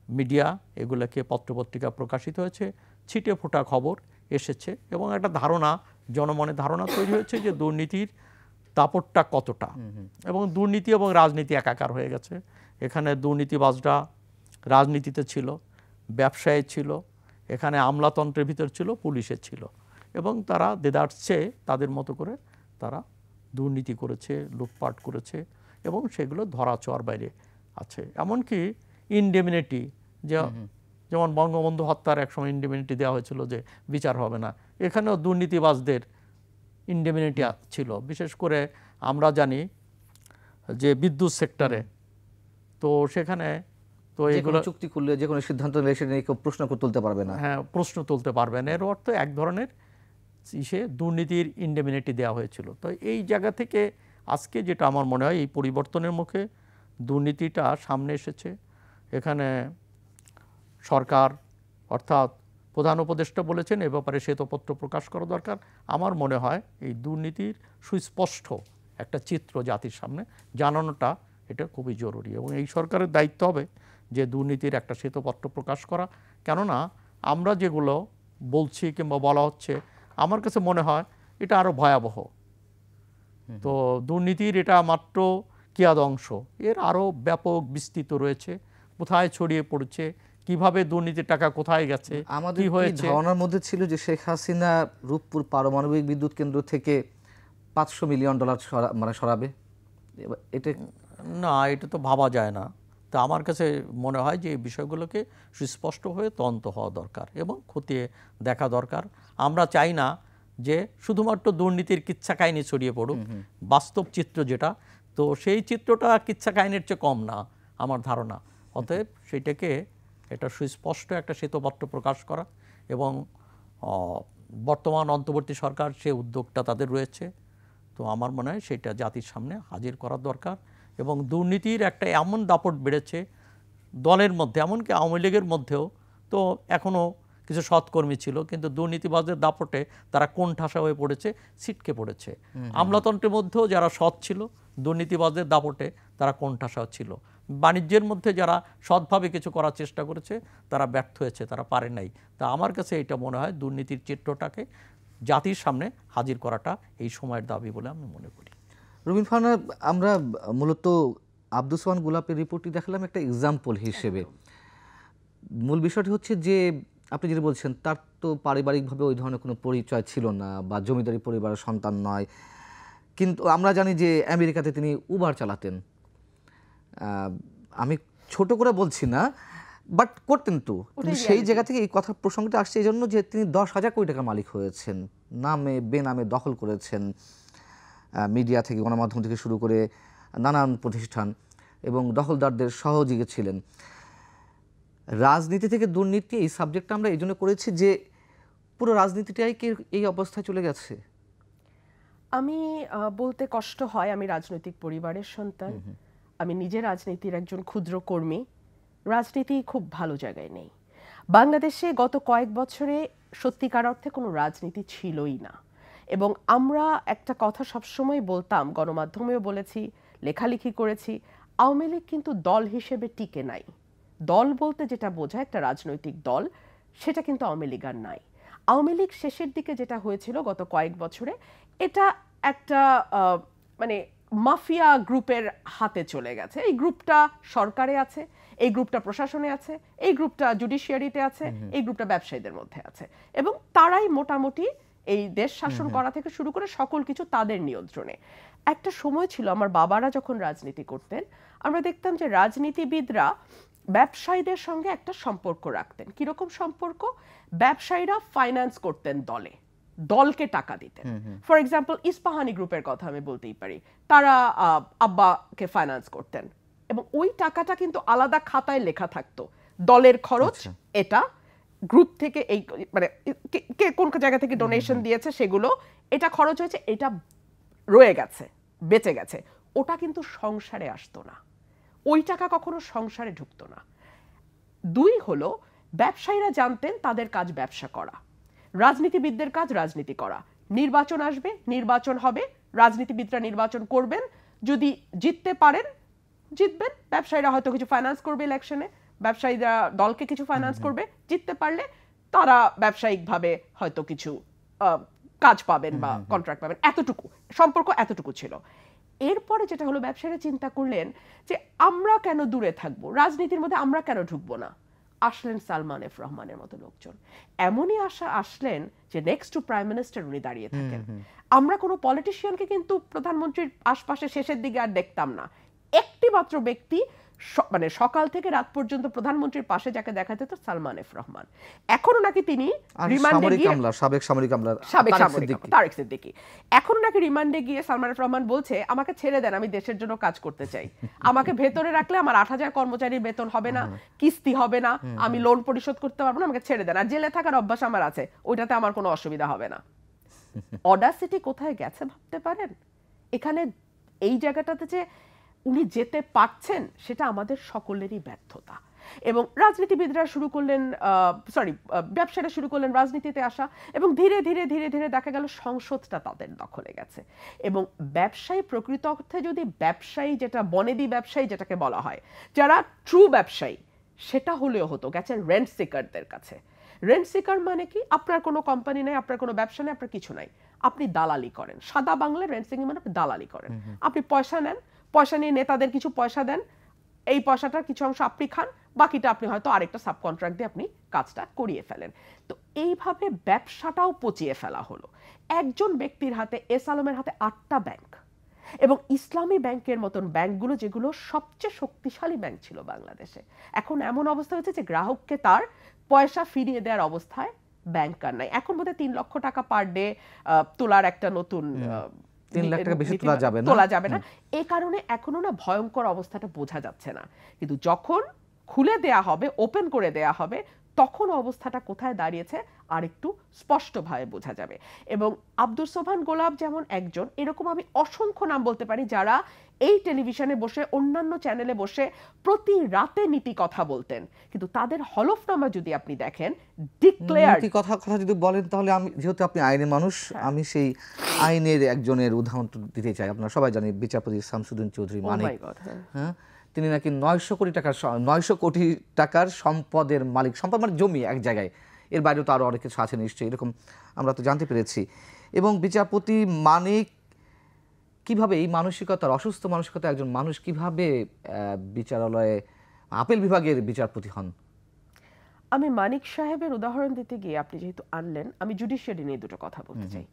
মিডিয়া, এগুলোকে পত্রপত্রিকা প্রকাশিত হয়েছে, ছিটে ফোটা খবর এসেছে, এবং একটা জনমনে ধারণা তৈরি হয়েছে যে দুর্নীতির দাপটটা কতটা, এবং দুর্নীতি এবং রাজনীতি একাকার হয়ে গেছে। এখানে দুর্নীতিবাজরা রাজনীতিতে ছিল, ব্যবসায় ছিল, এখানে আমলাতন্ত্রের ভিতর ছিল, পুলিশের ছিল, এবং তারা দেদারছে তাদের মতো করে তারা দুর্নীতি করেছে, লুটপাট করেছে, এবং সেগুলো ধরা ছোঁয়ার বাইরে আছে। এমনকি ইনডেমিনিটি, যেমন বঙ্গবন্ধু হত্যার একসময় ইনডেমিনিটি দেওয়া হয়েছিল যে বিচার হবে না, এখানেও দুর্নীতিবাজদের ইনডেমিনিটি ছিল। বিশেষ করে আমরা জানি যে বিদ্যুৎ সেক্টরে, তো সেখানে তো এগুলো চুক্তি করলে যে কোনো সিদ্ধান্ত নিলে সেটা নিয়ে কেউ প্রশ্ন তুলতে পারবে না, প্রশ্ন তুলতে পারবে না, এর অর্থ এক ধরনের দুর্নীতির ইনডেমিনিটি দেওয়া হয়েছিল। তো এই জায়গা থেকে আজকে যেটা আমার মনে হয় এই পরিবর্তনের মুখে দুর্নীতিটা সামনে এসেছে। এখানে সরকার অর্থাৎ প্রধান উপদেষ্টা বলেছেন এ ব্যাপারে শ্বেতপত্র প্রকাশ করা দরকার। আমার মনে হয় এই দুর্নীতির সুস্পষ্ট একটা চিত্র জাতির সামনে জানানোটা এটা খুবই জরুরি, এবং এই সরকারের দায়িত্ব হবে যে দুর্নীতির একটা শ্বেতপত্র প্রকাশ করা। কেননা আমরা যেগুলো বলছি কিংবা বলা হচ্ছে, আমার কাছে মনে হয় এটা আরও ভয়াবহ। তো দুর্নীতির এটা মাত্র কিয়াদ অংশ, এর আরও ব্যাপক বিস্তৃত রয়েছে, কোথায় ছড়িয়ে পড়ছে, কিভাবে দুর্নীতির টাকা কোথায় গেছে, আমাদের ধারণার মধ্যে ছিল যে শেখ হাসিনা রূপপুর পারমাণবিক বিদ্যুৎ কেন্দ্র থেকে $500 মিলিয়ন সরাবে, এটা না, এটা তো ভাবা যায় না। তো আমার কাছে মনে হয় যে এই বিষয়গুলোকে সুস্পষ্ট হয়ে তদন্ত হওয়া দরকার এবং খতিয়ে দেখা দরকার। আমরা চাই না যে শুধুমাত্র দুর্নীতির কিচ্ছা কাহিনী ছড়িয়ে পড়ুক, বাস্তব চিত্র যেটা, তো সেই চিত্রটা কিচ্ছা কাহিনীর চেয়ে কম না আমার ধারণা। অতএব সেইটাকে এটা সুস্পষ্ট একটা শ্বেতপত্র প্রকাশ করা এবং বর্তমান অন্তর্বর্তী সরকার সে উদ্যোগটা তাদের রয়েছে, তো আমার মনে হয় সেটা জাতির সামনে হাজির করা দরকার। এবং দুর্নীতির একটা এমন দাপট বেড়েছে দলের মধ্যে, এমনকি আওয়ামী লীগের মধ্যেও তো এখনও কিছু সৎকর্মী ছিল, কিন্তু দুর্নীতিবাজদের দাপটে তারা কোণঠাসা হয়ে পড়েছে, ছিটকে পড়েছে। আমলাতন্ত্রের মধ্যেও যারা সৎ ছিল, দুর্নীতিবাজদের দাপটে তারা কোণঠাসা ছিল। বাণিজ্যের মধ্যে যারা সৎভাবে কিছু করার চেষ্টা করেছে তারা ব্যর্থ হয়েছে, তারা পারে নাই। তা আমার কাছে এটা মনে হয় দুর্নীতির চিত্রটাকে জাতির সামনে হাজির করাটা এই সময়ের দাবি বলে আমি মনে করি। রুমিন ফারহানা, আমরা মূলত আব্দুস সোহান গোলাপের রিপোর্টটি দেখালাম একটা এক্সাম্পল হিসেবে। মূল বিষয়টি হচ্ছে যে আপনি যেটা বলছেন তার তো পারিবারিকভাবে ওই ধরনের কোনো পরিচয় ছিল না বা জমিদারি পরিবারের সন্তান নয়, কিন্তু আমরা জানি যে আমেরিকাতে তিনি উবার চালাতেন। আমি ছোট করে বলছি না, বাট করতেন তো। কিন্তু সেই জায়গা থেকে এই কথা প্রসঙ্গটা আসছে এই জন্য যে তিনি 10,000 কোটি টাকা মালিক হয়েছেন, নামে বেনামে দখল করেছেন মিডিয়া থেকে, গণমাধ্যম থেকে শুরু করে নানান প্রতিষ্ঠান, এবং দখলদারদের সহযোগী ছিলেন। রাজনীতি থেকে দুর্নীতি এই সাবজেক্টটা আমরা এই জন্য করেছি যে পুরো রাজনীতিটাই কি এই অবস্থায় চলে গেছে? আমি বলতে কষ্ট হয়, আমি রাজনৈতিক পরিবারের সন্তান, আমি নিজে রাজনীতির একজন ক্ষুদ্র কর্মী। রাজনীতি খুব ভালো জায়গায় নেই বাংলাদেশে। গত কয়েক বছরে সত্যিকার অর্থে কোনো রাজনীতি ছিলই না। এবং আমরা একটা কথা সবসময় বলতাম, গণমাধ্যমেও বলেছি, লেখালেখি করেছি, আওয়ামী লীগ কিন্তু দল হিসেবে টিকে নাই। দল বলতে যেটা বোঝায় একটা রাজনৈতিক দল, সেটা কিন্তু আওয়ামী লীগ আর নাই। আওয়ামী লীগ শেষের দিকে যেটা হয়েছিল গত কয়েক বছরে, এটা একটা মানে মাফিয়া গ্রুপের হাতে চলে গেছে। এই গ্রুপটা সরকারে আছে, এই গ্রুপটা প্রশাসনে আছে, এই গ্রুপটা জুডিশিয়ারিতে আছে, এই গ্রুপটা ব্যবসায়ীদের মধ্যে আছে, এবং তারাই মোটামুটি এই দেশ শাসন করা থেকে শুরু করে সকল কিছু তাদের নিয়ন্ত্রণে। একটা সময় ছিল আমার বাবারা যখন রাজনীতি করতেন, আমরা দেখতাম যে রাজনীতিবিদরা ব্যবসায়ীদের সঙ্গে একটা সম্পর্ক রাখতেন। কিরকম সম্পর্ক? ব্যবসায়ীরা ফাইন্যান্স করতেন দলে, দলকে টাকা দিতেন। ফর এক্সাম্পল ইস্পাহানি গ্রুপের কথা আমি বলতেই পারি, তারা আব্বাকে ফাইন্যান্স করতেন, এবং ওই টাকাটা কিন্তু আলাদা খাতায় লেখা থাকতো, দলের খরচ এটা, গ্রুপ থেকে এই মানে কে কোন জায়গা থেকে ডোনেশন দিয়েছে সেগুলো, এটা খরচ হয়েছে, এটা রয়ে গেছে, বেঁচে গেছে। ওটা কিন্তু সংসারে আসতো না, ওই টাকা কখনো সংসারে ঢুকতো না। দুই হলো, ব্যবসায়ীরা জানতেন তাদের কাজ ব্যবসা করা, রাজনীতিবিদদের কাজ রাজনীতি করা। নির্বাচন আসবে, নির্বাচন হবে, রাজনীতিবিদরা নির্বাচন করবেন, যদি জিততে পারেন জিতবেন, ব্যবসায়ীরা হয়তো কিছু ফাইন্যান্স করবে ইলেকশনে, ব্যবসায়ীরা দলকে কিছু ফাইন্যান্স করবে, জিততে পারলে তারা ব্যবসায়িকভাবে হয়তো কিছু কাজ পাবেন বা কন্ট্রাক্ট পাবেন। এতটুকু সম্পর্ক, এতটুকু ছিল। এরপরে যেটা হলো, ব্যবসায়ীরা চিন্তা করলেন যে আমরা কেন দূরে থাকবো, রাজনীতির মধ্যে আমরা কেন ঢুকবো না। আসলেন সালমান এফ রহমানের মতো লোকজন। এমনই আসলেন যে নেক্সট টু প্রাইম মিনিস্টার উনি দাঁড়িয়ে থাকেন। আমরা কোনো পলিটিশিয়ানকে কিন্তু প্রধানমন্ত্রীর আশপাশে শেষের দিকে আর দেখতাম না। একটি মাত্র ব্যক্তি মানে সকাল থেকে রাত পর্যন্ত প্রধানমন্ত্রীর পাশে যাকে দেখা যেত, সালমান এফ রহমান। এখনো নাকি তিনি রিমান্ডে গিয়ে, সাবেক সামরিক আমলা তারেক সিদ্দিকী, এখনো নাকি রিমান্ডে গিয়ে সালমান এফ রহমান বলছে, আমাকে ছেড়ে দেন, আমি দেশের জন্য কাজ করতে চাই, আমাকে ভেতরে রাখলে আমার 8,000 কর্মচারীর বেতন হবে না, কিস্তি হবে না, আমি লোন পরিশোধ করতে পারবো না, আমাকে ছেড়ে দেন, আর জেলে থাকার অভ্যাস আমার আছে, ওইটাতে আমার কোনো অসুবিধা হবে না। অডাসিটি কোথায় গেছে ভাবতে পারেন? এখানে এই জায়গাটাতে যে উনি যেতে পারছেন, সেটা আমাদের সকলেরই ব্যর্থতা। এবং রাজনীতিবিদরা শুরু করলেন, ব্যবসায়ীরা শুরু করলেন রাজনীতিতে আসা, এবং ধীরে ধীরে ধীরে ধীরে দেখা গেল সংসদটা তাদের দখলে গেছে। এবং ব্যবসায়ী প্রকৃত অর্থে যদি ব্যবসায়ী, যেটা বনেদি ব্যবসায়ী যেটাকে বলা হয়, যারা ট্রু ব্যবসায়ী, সেটা হলেও হতো গেছে রেন্ট সিকারদের কাছে। রেন্ট সিকার মানে কি? আপনার কোনো কোম্পানি নাই, আপনার কোনো ব্যবসা নেই, আপনার কিছু নাই, আপনি দালালি করেন। সাদা বাংলা রেন্ট সিকিং মানে আপনি দালালি করেন। আপনি পয়সা নেন, পয়সা নিয়ে নেতাদের কিছু পয়সা দেন, এই পয়সাটার কিছু অংশ আপনি খান, বাকিটা আপনি হয়তো আরেকটা সাব কন্ট্রাক্ট দিয়ে আপনি কাজটা করিয়ে ফেলেন। তো এইভাবে ব্যবসাটাও পচিয়ে ফেলা হলো। একজন ব্যক্তির হাতে, এস আলমের হাতে 8টা ব্যাংক, এবং ইসলামী ব্যাংকের মতন ব্যাংকগুলো যেগুলো সবচেয়ে শক্তিশালী ব্যাংক ছিল বাংলাদেশে, এখন এমন অবস্থা হয়েছে যে গ্রাহককে তার পয়সা ফিরিয়ে দেওয়ার অবস্থায় ব্যাংক আর নাই। এখন বোধহয় 3 লক্ষ টাকা পার ডে তোলার একটা নতুন 3 লাখ টাকা বেশি তোলা যাবে না। এই কারণে এখনো না ভয়ঙ্কর অবস্থাটা বোঝা যাচ্ছে না, কিন্তু যখন খুলে দেয়া হবে, ওপেন করে দেয়া হবে, তখন অবস্থাটা কোথায় দাঁড়িয়েছে আর একটু স্পষ্টভাবে বোঝা যাবে। এবং আব্দুর সোবহান গোলাপ যেমন একজন, এরকম আমি অসংখ্য নাম বলতে পারি যারা এই টেলিভিশনে বসে, অন্যান্য চ্যানেলে বসে প্রতি রাতে নীতি কথা বলতেন, কিন্তু তাদের হলফনামা যদি আপনি দেখেন, ডিক্লেয়ার নীতি কথা যদি বলেন, তাহলে আমি, যেহেতু আপনি আইনের মানুষ, আমি সেই আইনের একজনের উদাহরণ দিতে চাই। আপনারা সবাই জানেন বিচারপতি শামসুদ্দিন চৌধুরী মানিক, হ্যাঁ, তিনি নাকি 900 কোটি টাকার সম্পদের মালিক। সম্পদ মানে জমি এক জায়গায়, এর বাইরেও তো আরও অনেক কিছু আছে নিশ্চয়ই, এরকম আমরা তো জানতে পেরেছি। এবং বিচারপতি মানিক কিভাবে এই মানসিকতার, অসুস্থ মানসিকতা একজন মানুষ কিভাবে বিচারালয়ে আপিল বিভাগের বিচারপতি হন? আমি মানিক সাহেবের উদাহরণ দিতে গিয়ে, আপনি যেহেতু আনলেন, আমি জুডিশিয়ারি নিয়ে দুটো কথা বলতে চাই।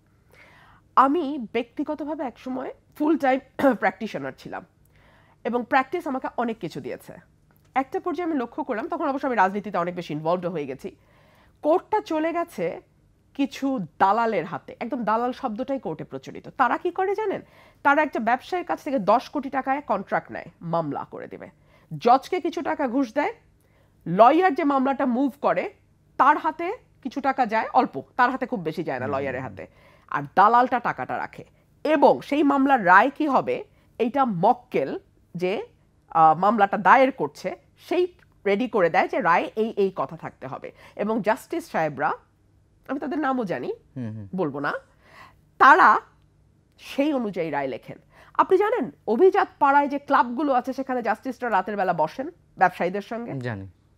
আমি ব্যক্তিগতভাবে একসময় ফুল টাইম প্র্যাকটিশনার ছিলাম এবং প্র্যাকটিস আমাকে অনেক কিছু দিয়েছে। একটা পর্যায়ে আমি লক্ষ্য করলাম, তখন অবশ্য আমি রাজনীতিতে অনেক বেশি ইনভলভড হয়ে গেছি, কোর্টটা চলে গেছে কিছু দালালের হাতে। একদম দালাল শব্দটাই কোর্টে প্রচলিত। তারা কি করে জানেন? তারা একটা ব্যবসায়ীর কাছ থেকে 10 কোটি টাকায় কন্ট্রাক্ট নেয়, মামলা করে দেবে, জজকে কিছু টাকা ঘুষ দেয়, লয়ার যে মামলাটা মুভ করে তার হাতে কিছু টাকা যায়, অল্প, তার হাতে খুব বেশি যায় না লয়ারের হাতে, আর দালালটা টাকাটা রাখে। এবং সেই মামলার রায় কি হবে, এইটা মক্কেল যে মামলাটা দায়ের করছে সেই রেডি করে দেয় যে রায় এই এই কথা থাকতে হবে। এবং জাস্টিস সাহেবরা, আমি তাদের নামও জানি, বলবো না, তারা সেই অনুযায়ী রায় লেখেন। আপনি জানেন অভিজাত পাড়ায় যে ক্লাবগুলো আছে, সেখানে জাস্টিসরা রাতের বেলা বসেন ব্যবসায়ীদের সঙ্গে,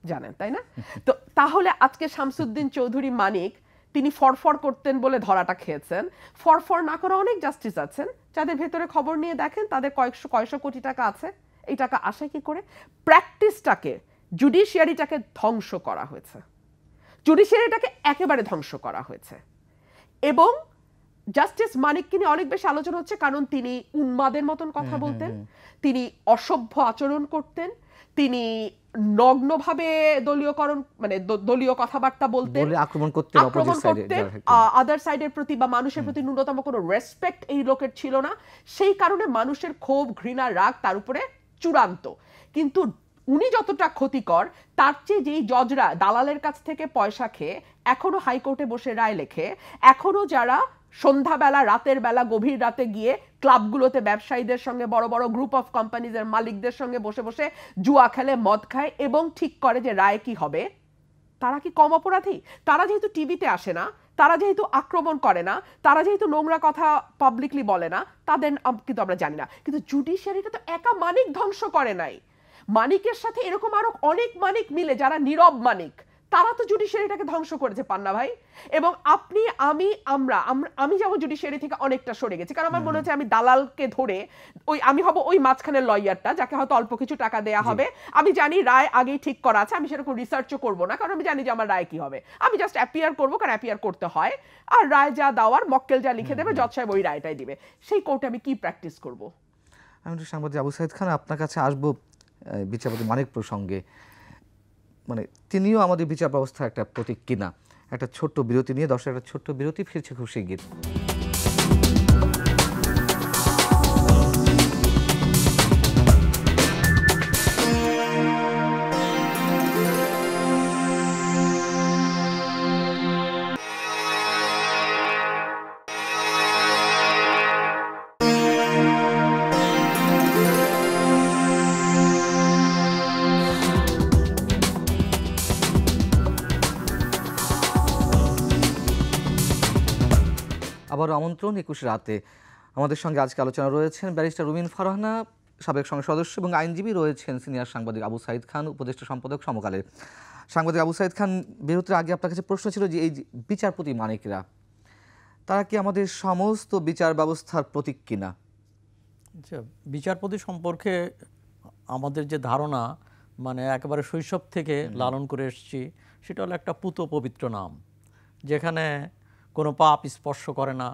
জানেন তাই না? তো তাহলে আজকে শামসুদ্দিন চৌধুরী মানিক, তিনি ফরফর করতেন বলে ধরাটা খেয়েছেন। ফরফর না করা অনেক জাস্টিস আছেন যাদের ভেতরে খবর নিয়ে দেখেন তাদের কয়েকশো কোটি টাকা আছে। এই টাকা আসে কি করে? প্র্যাকটিসটাকে, জুডিশিয়ারিটাকে ধ্বংস করা হয়েছে, জুডিশিয়ারিটাকে একেবারে ধ্বংস করা হয়েছে। এবং জাস্টিস মানিককে নিয়ে অনেক বেশি আলোচনা হচ্ছে কারণ তিনি উন্মাদের মতন কথা বলতেন, তিনি অসভ্য আচরণ করতেন, তিনি নগ্নভাবে দলীয়করণ, মানে দলীয় কথাবার্তা বলতেন, আক্রমণ করতেন আদার সাইডের প্রতি বা মানুষের প্রতি ন্যূনতম কোনো রেসপেক্ট এই লোকের ছিল না। সেই কারণে মানুষের ক্ষোভ, ঘৃণা, রাগ তার উপরে চূড়ান্ত। কিন্তু উনি যতটা ক্ষতিকর, তার চেয়ে যেই জজরা দালালের কাছ থেকে পয়সা খেয়ে এখনো হাইকোর্টে বসে রায় লেখে, এখনো যারা সন্ধ্যাবেলা, রাতের বেলা, গভীর রাতে গিয়ে ক্লাবগুলোতে ব্যবসায়ীদের সঙ্গে, বড় বড় গ্রুপ অফ কোম্পানিজের মালিকদের সঙ্গে বসে বসে জুয়া খেলে, মদ খায় এবং ঠিক করে যে রায় কি হবে, তারা কি কম অপরাধী? তারা যেহেতু টিভিতে আসে না, তারা যেহেতু আক্রমণ করে না, তারা যেহেতু নোংরা কথা পাবলিকলি বলে না, তাদের কিন্তু আমরা জানি না। কিন্তু জুডিশিয়ারিটা তো একা মানিক ধ্বংস করে নাই, মানিকের সাথে এরকম আরো অনেক মানিক মিলে যারা নীরব মানিক, তারা তো জুডিশিয়ারিটাকে ধ্বংস করেছে, পান্না ভাই। এবং আপনি, আমি যেমন জুডিশিয়ারি থেকে অনেকটা সরে গেছি, কারণ আমার মনে হচ্ছে আমি দালালকে ধরে আমি হব ওই মাঝখানের লয়ারটা যাকে হয়তো অল্প কিছু টাকা দেয়া হবে। আমি জানি রায় আগেই ঠিক করা আছে, আমি সেরকম রিসার্চও করবো না, কারণ আমি জানি যে আমার রায় কি হবে। আমি জাস্ট অ্যাপিয়ার করবো, কারণ অ্যাপিয়ার করতে হয়, আর রায় যা দেওয়ার মক্কেল যা লিখে দেবে, জজ সাহেব ওই রায়টাই দিবে। সেই কোর্টে আমি কি প্র্যাকটিস করবো? আমি তো সাংবাদিক আবু সাইদ খান, আপনার কাছে আসবো বিচারপতি মানিক প্রসঙ্গে। মানে তিনিও আমাদের বিচার ব্যবস্থার একটা প্রতীক কিনা। একটা ছোট্ট বিরতি নিয়ে, দর্শক একটা ছোট্ট বিরতি, ফিরছে খুব শিগগির। আবারও আমন্ত্রণ 21 রাতে। আমাদের সঙ্গে আজকে আলোচনা রয়েছেন ব্যারিস্টার রুমিন ফারহানা, সাবেক সংসদ সদস্য, এবং আইনজীবী রয়েছেন সিনিয়র সাংবাদিক আবু সাইদ খান, উপদেষ্টা সম্পাদক সমকালের। সাংবাদিক আবু সাইদ খান, বিরতির আগে আপনার কাছে প্রশ্ন ছিল যে এই বিচারপতি মানিকরা, তারা কি আমাদের সমস্ত বিচার ব্যবস্থার প্রতীক কিনা? বিচারপতি সম্পর্কে আমাদের যে ধারণা, মানে একেবারে শৈশব থেকে লালন করে এসেছি, সেটা হলো একটা পূত পবিত্র নাম, যেখানে কোনো পাপ স্পর্শ করে না,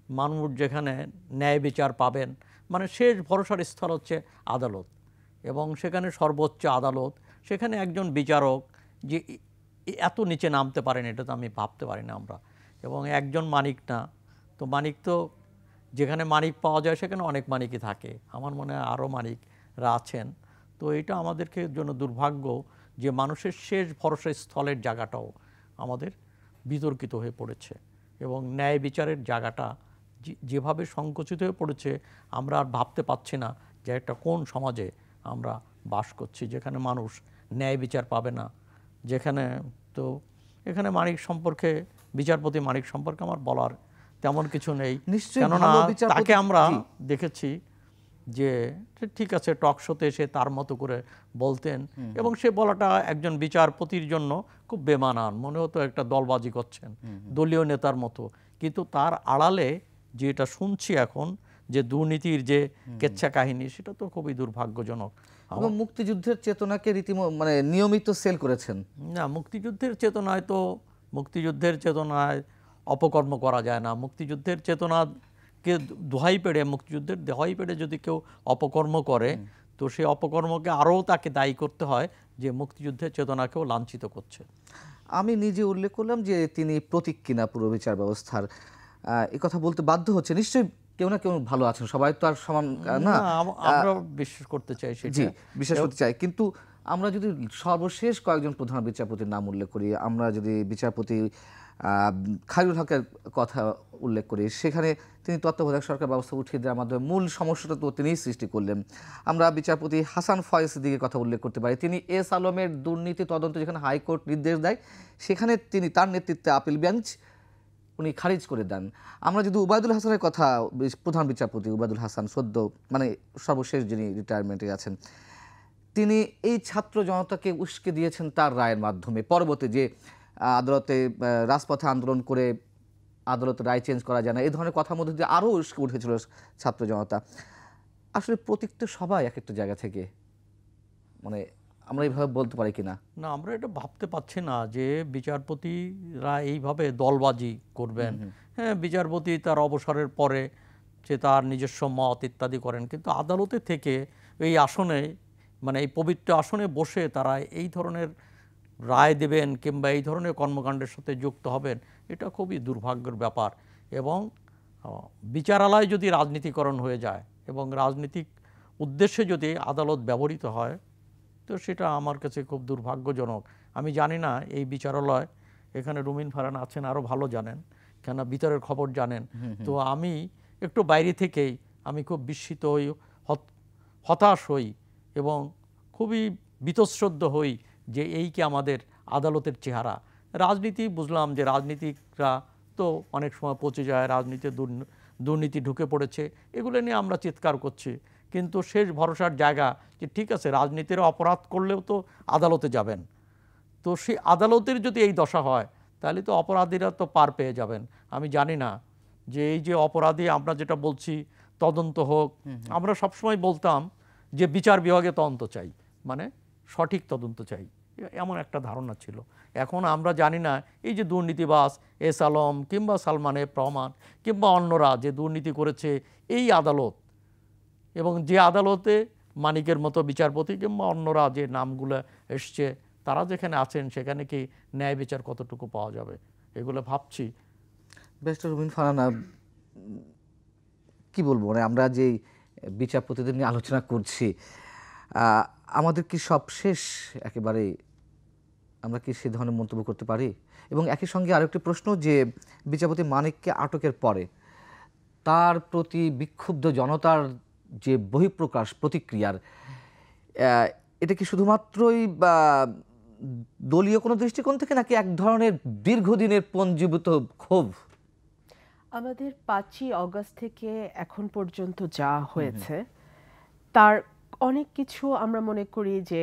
মানুষ যেখানে ন্যায় বিচার পাবেন, মানে শেষ ভরসার স্থল হচ্ছে আদালত, এবং সেখানে সর্বোচ্চ আদালত, সেখানে একজন বিচারক যে এত নিচে নামতে পারেন এটা তো আমি ভাবতে পারি না আমরা। এবং একজন মানিক না, তো মানিক তো যেখানে মানিক পাওয়া যায় সেখানে অনেক মানিকই থাকে, আমার মনে হয় আরও মানিকরা আছেন। তো এটা আমাদেরকে জন্য দুর্ভাগ্য যে মানুষের শেষ ভরসা স্থলের জায়গাটাও আমাদের বিতর্কিত হয়ে পড়েছে, এবং ন্যায় বিচারের জায়গাটা যেভাবে সংকুচিত হয়ে পড়েছে আমরা আর ভাবতে পারছি না যে একটা কোন সমাজে আমরা বাস করছি যেখানে মানুষ ন্যায় বিচার পাবে না, যেখানে তো এখানে মানিক সম্পর্কে, বিচারপতি মানিক সম্পর্কে আমার বলার তেমন কিছু নেই, কেননা তাকে আমরা দেখেছি যে ঠিক আছে টক শোতে এসে তার মতো করে বলতেন, এবং সে বলাটা একজন বিচারপতির জন্য খুব বেমানান মনে হতো, একটা দলবাজি করছেন দলীয় নেতার মতো। কিন্তু তার আড়ালে যেটা শুনছি এখন যে দুর্নীতির যে কেচ্ছা কাহিনী, সেটা তো খুবই দুর্ভাগ্যজনক। এবং মুক্তিযুদ্ধের চেতনাকে মানে নিয়মিত সেল করেছেন। না, মুক্তিযুদ্ধের চেতনায় তো, মুক্তিযুদ্ধের চেতনায় অপকর্ম করা যায় না। মুক্তিযুদ্ধের চেতনাকে দোহাই পেড়ে, মুক্তিযুদ্ধের দোহাই পেড়ে যদি কেউ অপকর্ম করে তো সেই অপকর্মকে আরও তাকে দায়ী করতে হয় যে মুক্তিযুদ্ধের চেতনাকেও লাঞ্ছিত করছে। আমি নিজে উল্লেখ করলাম যে তিনি প্রতীক কিনা পুরো বিচার ব্যবস্থার, এই কথা বলতে বাধ্য হচ্ছে। নিশ্চয়ই কেউ না কেউ ভালো আছেন, সবাই তো আর সমান না, আমরা বিশ্বাস করতে চাই সেটা, জি বিশ্বাস করতে চাই। কিন্তু আমরা যদি সর্বশেষ কয়েকজন প্রধান বিচারপতির নাম উল্লেখ করি, আমরা যদি বিচারপতি খায়রুল হকের কথা উল্লেখ করি, সেখানে তিনি তত্ত্বাবধায়ক সরকার ব্যবস্থা উঠিয়ে দেওয়ার মাধ্যমে মূল সমস্যাটা তো তিনিই সৃষ্টি করলেন। আমরা বিচারপতি হাসান ফয়েজ সিদ্দিকীর কথা উল্লেখ করতে পারি, তিনি এস আলমের দুর্নীতি তদন্ত যেখানে হাইকোর্ট নির্দেশ দেয় সেখানে তিনি তার নেতৃত্বে আপিল বেঞ্চ উনি খারিজ করে দেন। আমরা যদি উবায়দুল হাসানের কথা, প্রধান বিচারপতি উবায়দুল হাসান সদ্য মানে সর্বশেষ যিনি রিটায়ারমেন্টে আছেন, তিনি এই ছাত্র জনতাকে উস্কে দিয়েছেন তার রায়ের মাধ্যমে। পরবর্তী যে আদালতে রাজপথে আন্দোলন করে আদালতের রায় চেঞ্জ করা যায় না, এই ধরনের কথার মধ্যে দিয়ে আরও উস্কে উঠেছিল ছাত্র জনতা। আসলে প্রতীক তো সবাই এক একটা জায়গা থেকে, মানে আমরা এইভাবে বলতে পারি কিনা? না, আমরা এটা ভাবতে পারছি না যে বিচারপতিরা এইভাবে দলবাজি করবেন। হ্যাঁ, বিচারপতি তার অবসরের পরে যে তার নিজস্ব মত ইত্যাদি করেন, কিন্তু আদালতে থেকে এই আসনে, মানে এই পবিত্র আসনে বসে তারা এই ধরনের রায় দেবেন কিংবা এই ধরনের কর্মকাণ্ডের সাথে যুক্ত হবেন, এটা খুবই দুর্ভাগ্যের ব্যাপার। এবং বিচারালয় যদি রাজনীতিকরণ হয়ে যায় এবং রাজনৈতিক উদ্দেশ্যে যদি আদালত ব্যবহৃত হয় তো সেটা আমার কাছে খুব দুর্ভাগ্যজনক। আমি জানি না এই বিচারালয়, এখানে রুমিন ফারহান আছেন, আরও ভালো জানেন, কেন ভিতরের খবর জানেন। তো আমি একটু বাইরে থেকেই আমি খুব বিস্মিত হই, হতাশ হই এবং খুবই বীতশ্রদ্ধ হই যে এই কি আমাদের আদালতের চেহারা। রাজনীতি বুঝলাম যে রাজনীতিকরা তো অনেক সময় পচে যায়, রাজনীতিতে দুর্নীতি ঢুকে পড়েছে, এগুলো নিয়ে আমরা চিৎকার করছি, কিন্তু শেষ ভরসার জায়গা যে ঠিক আছে রাজনীতির অপরাধ করলেও তো আদালতে যাবেন, তো সেই আদালতের যদি এই দশা হয় তাহলে তো অপরাধীরা তো পার পেয়ে যাবেন। আমি জানি না যে এই যে অপরাধী আমরা যেটা বলছি তদন্ত হোক, আমরা সবসময় বলতাম যে বিচার বিভাগে তদন্ত চাই, মানে সঠিক তদন্ত চাই, এমন একটা ধারণা ছিল। এখন আমরা জানি না এই যে দুর্নীতিবাজ এস আলম কিংবা সালমান এফ রহমান কিংবা অন্যরা যে দুর্নীতি করেছে এই আদালত, এবং যে আদালতে মানিকের মতো বিচারপতি কিংবা অন্যরা যে নামগুলো এসছে তারা যেখানে আছেন সেখানে কি ন্যায় বিচার কতটুকু পাওয়া যাবে, এগুলো ভাবছি। ব্যারিস্টার রুমিন ফারহানা, কি বলবো, মানে আমরা যে বিচারপতিদের নিয়ে আলোচনা করছি, আমাদের কি সব শেষ একেবারে, আমরা কি সে ধরনের মন্তব্য করতে পারি? এবং একই সঙ্গে আরেকটি প্রশ্ন যে বিচারপতি মানিককে আটকের পরে তার প্রতি বিক্ষুব্ধ জনতার যে বহিঃপ্রকাশ প্রতিক্রিয়ার, এটা কি শুধুমাত্রই দলীয় কোনো দৃষ্টিকোণ থেকে নাকি এক ধরনের দীর্ঘদিনের পঞ্জীভূত ক্ষোভ? আমাদের 5ই অগস্ট থেকে এখন পর্যন্ত যা হয়েছে তার অনেক কিছু আমরা মনে করি যে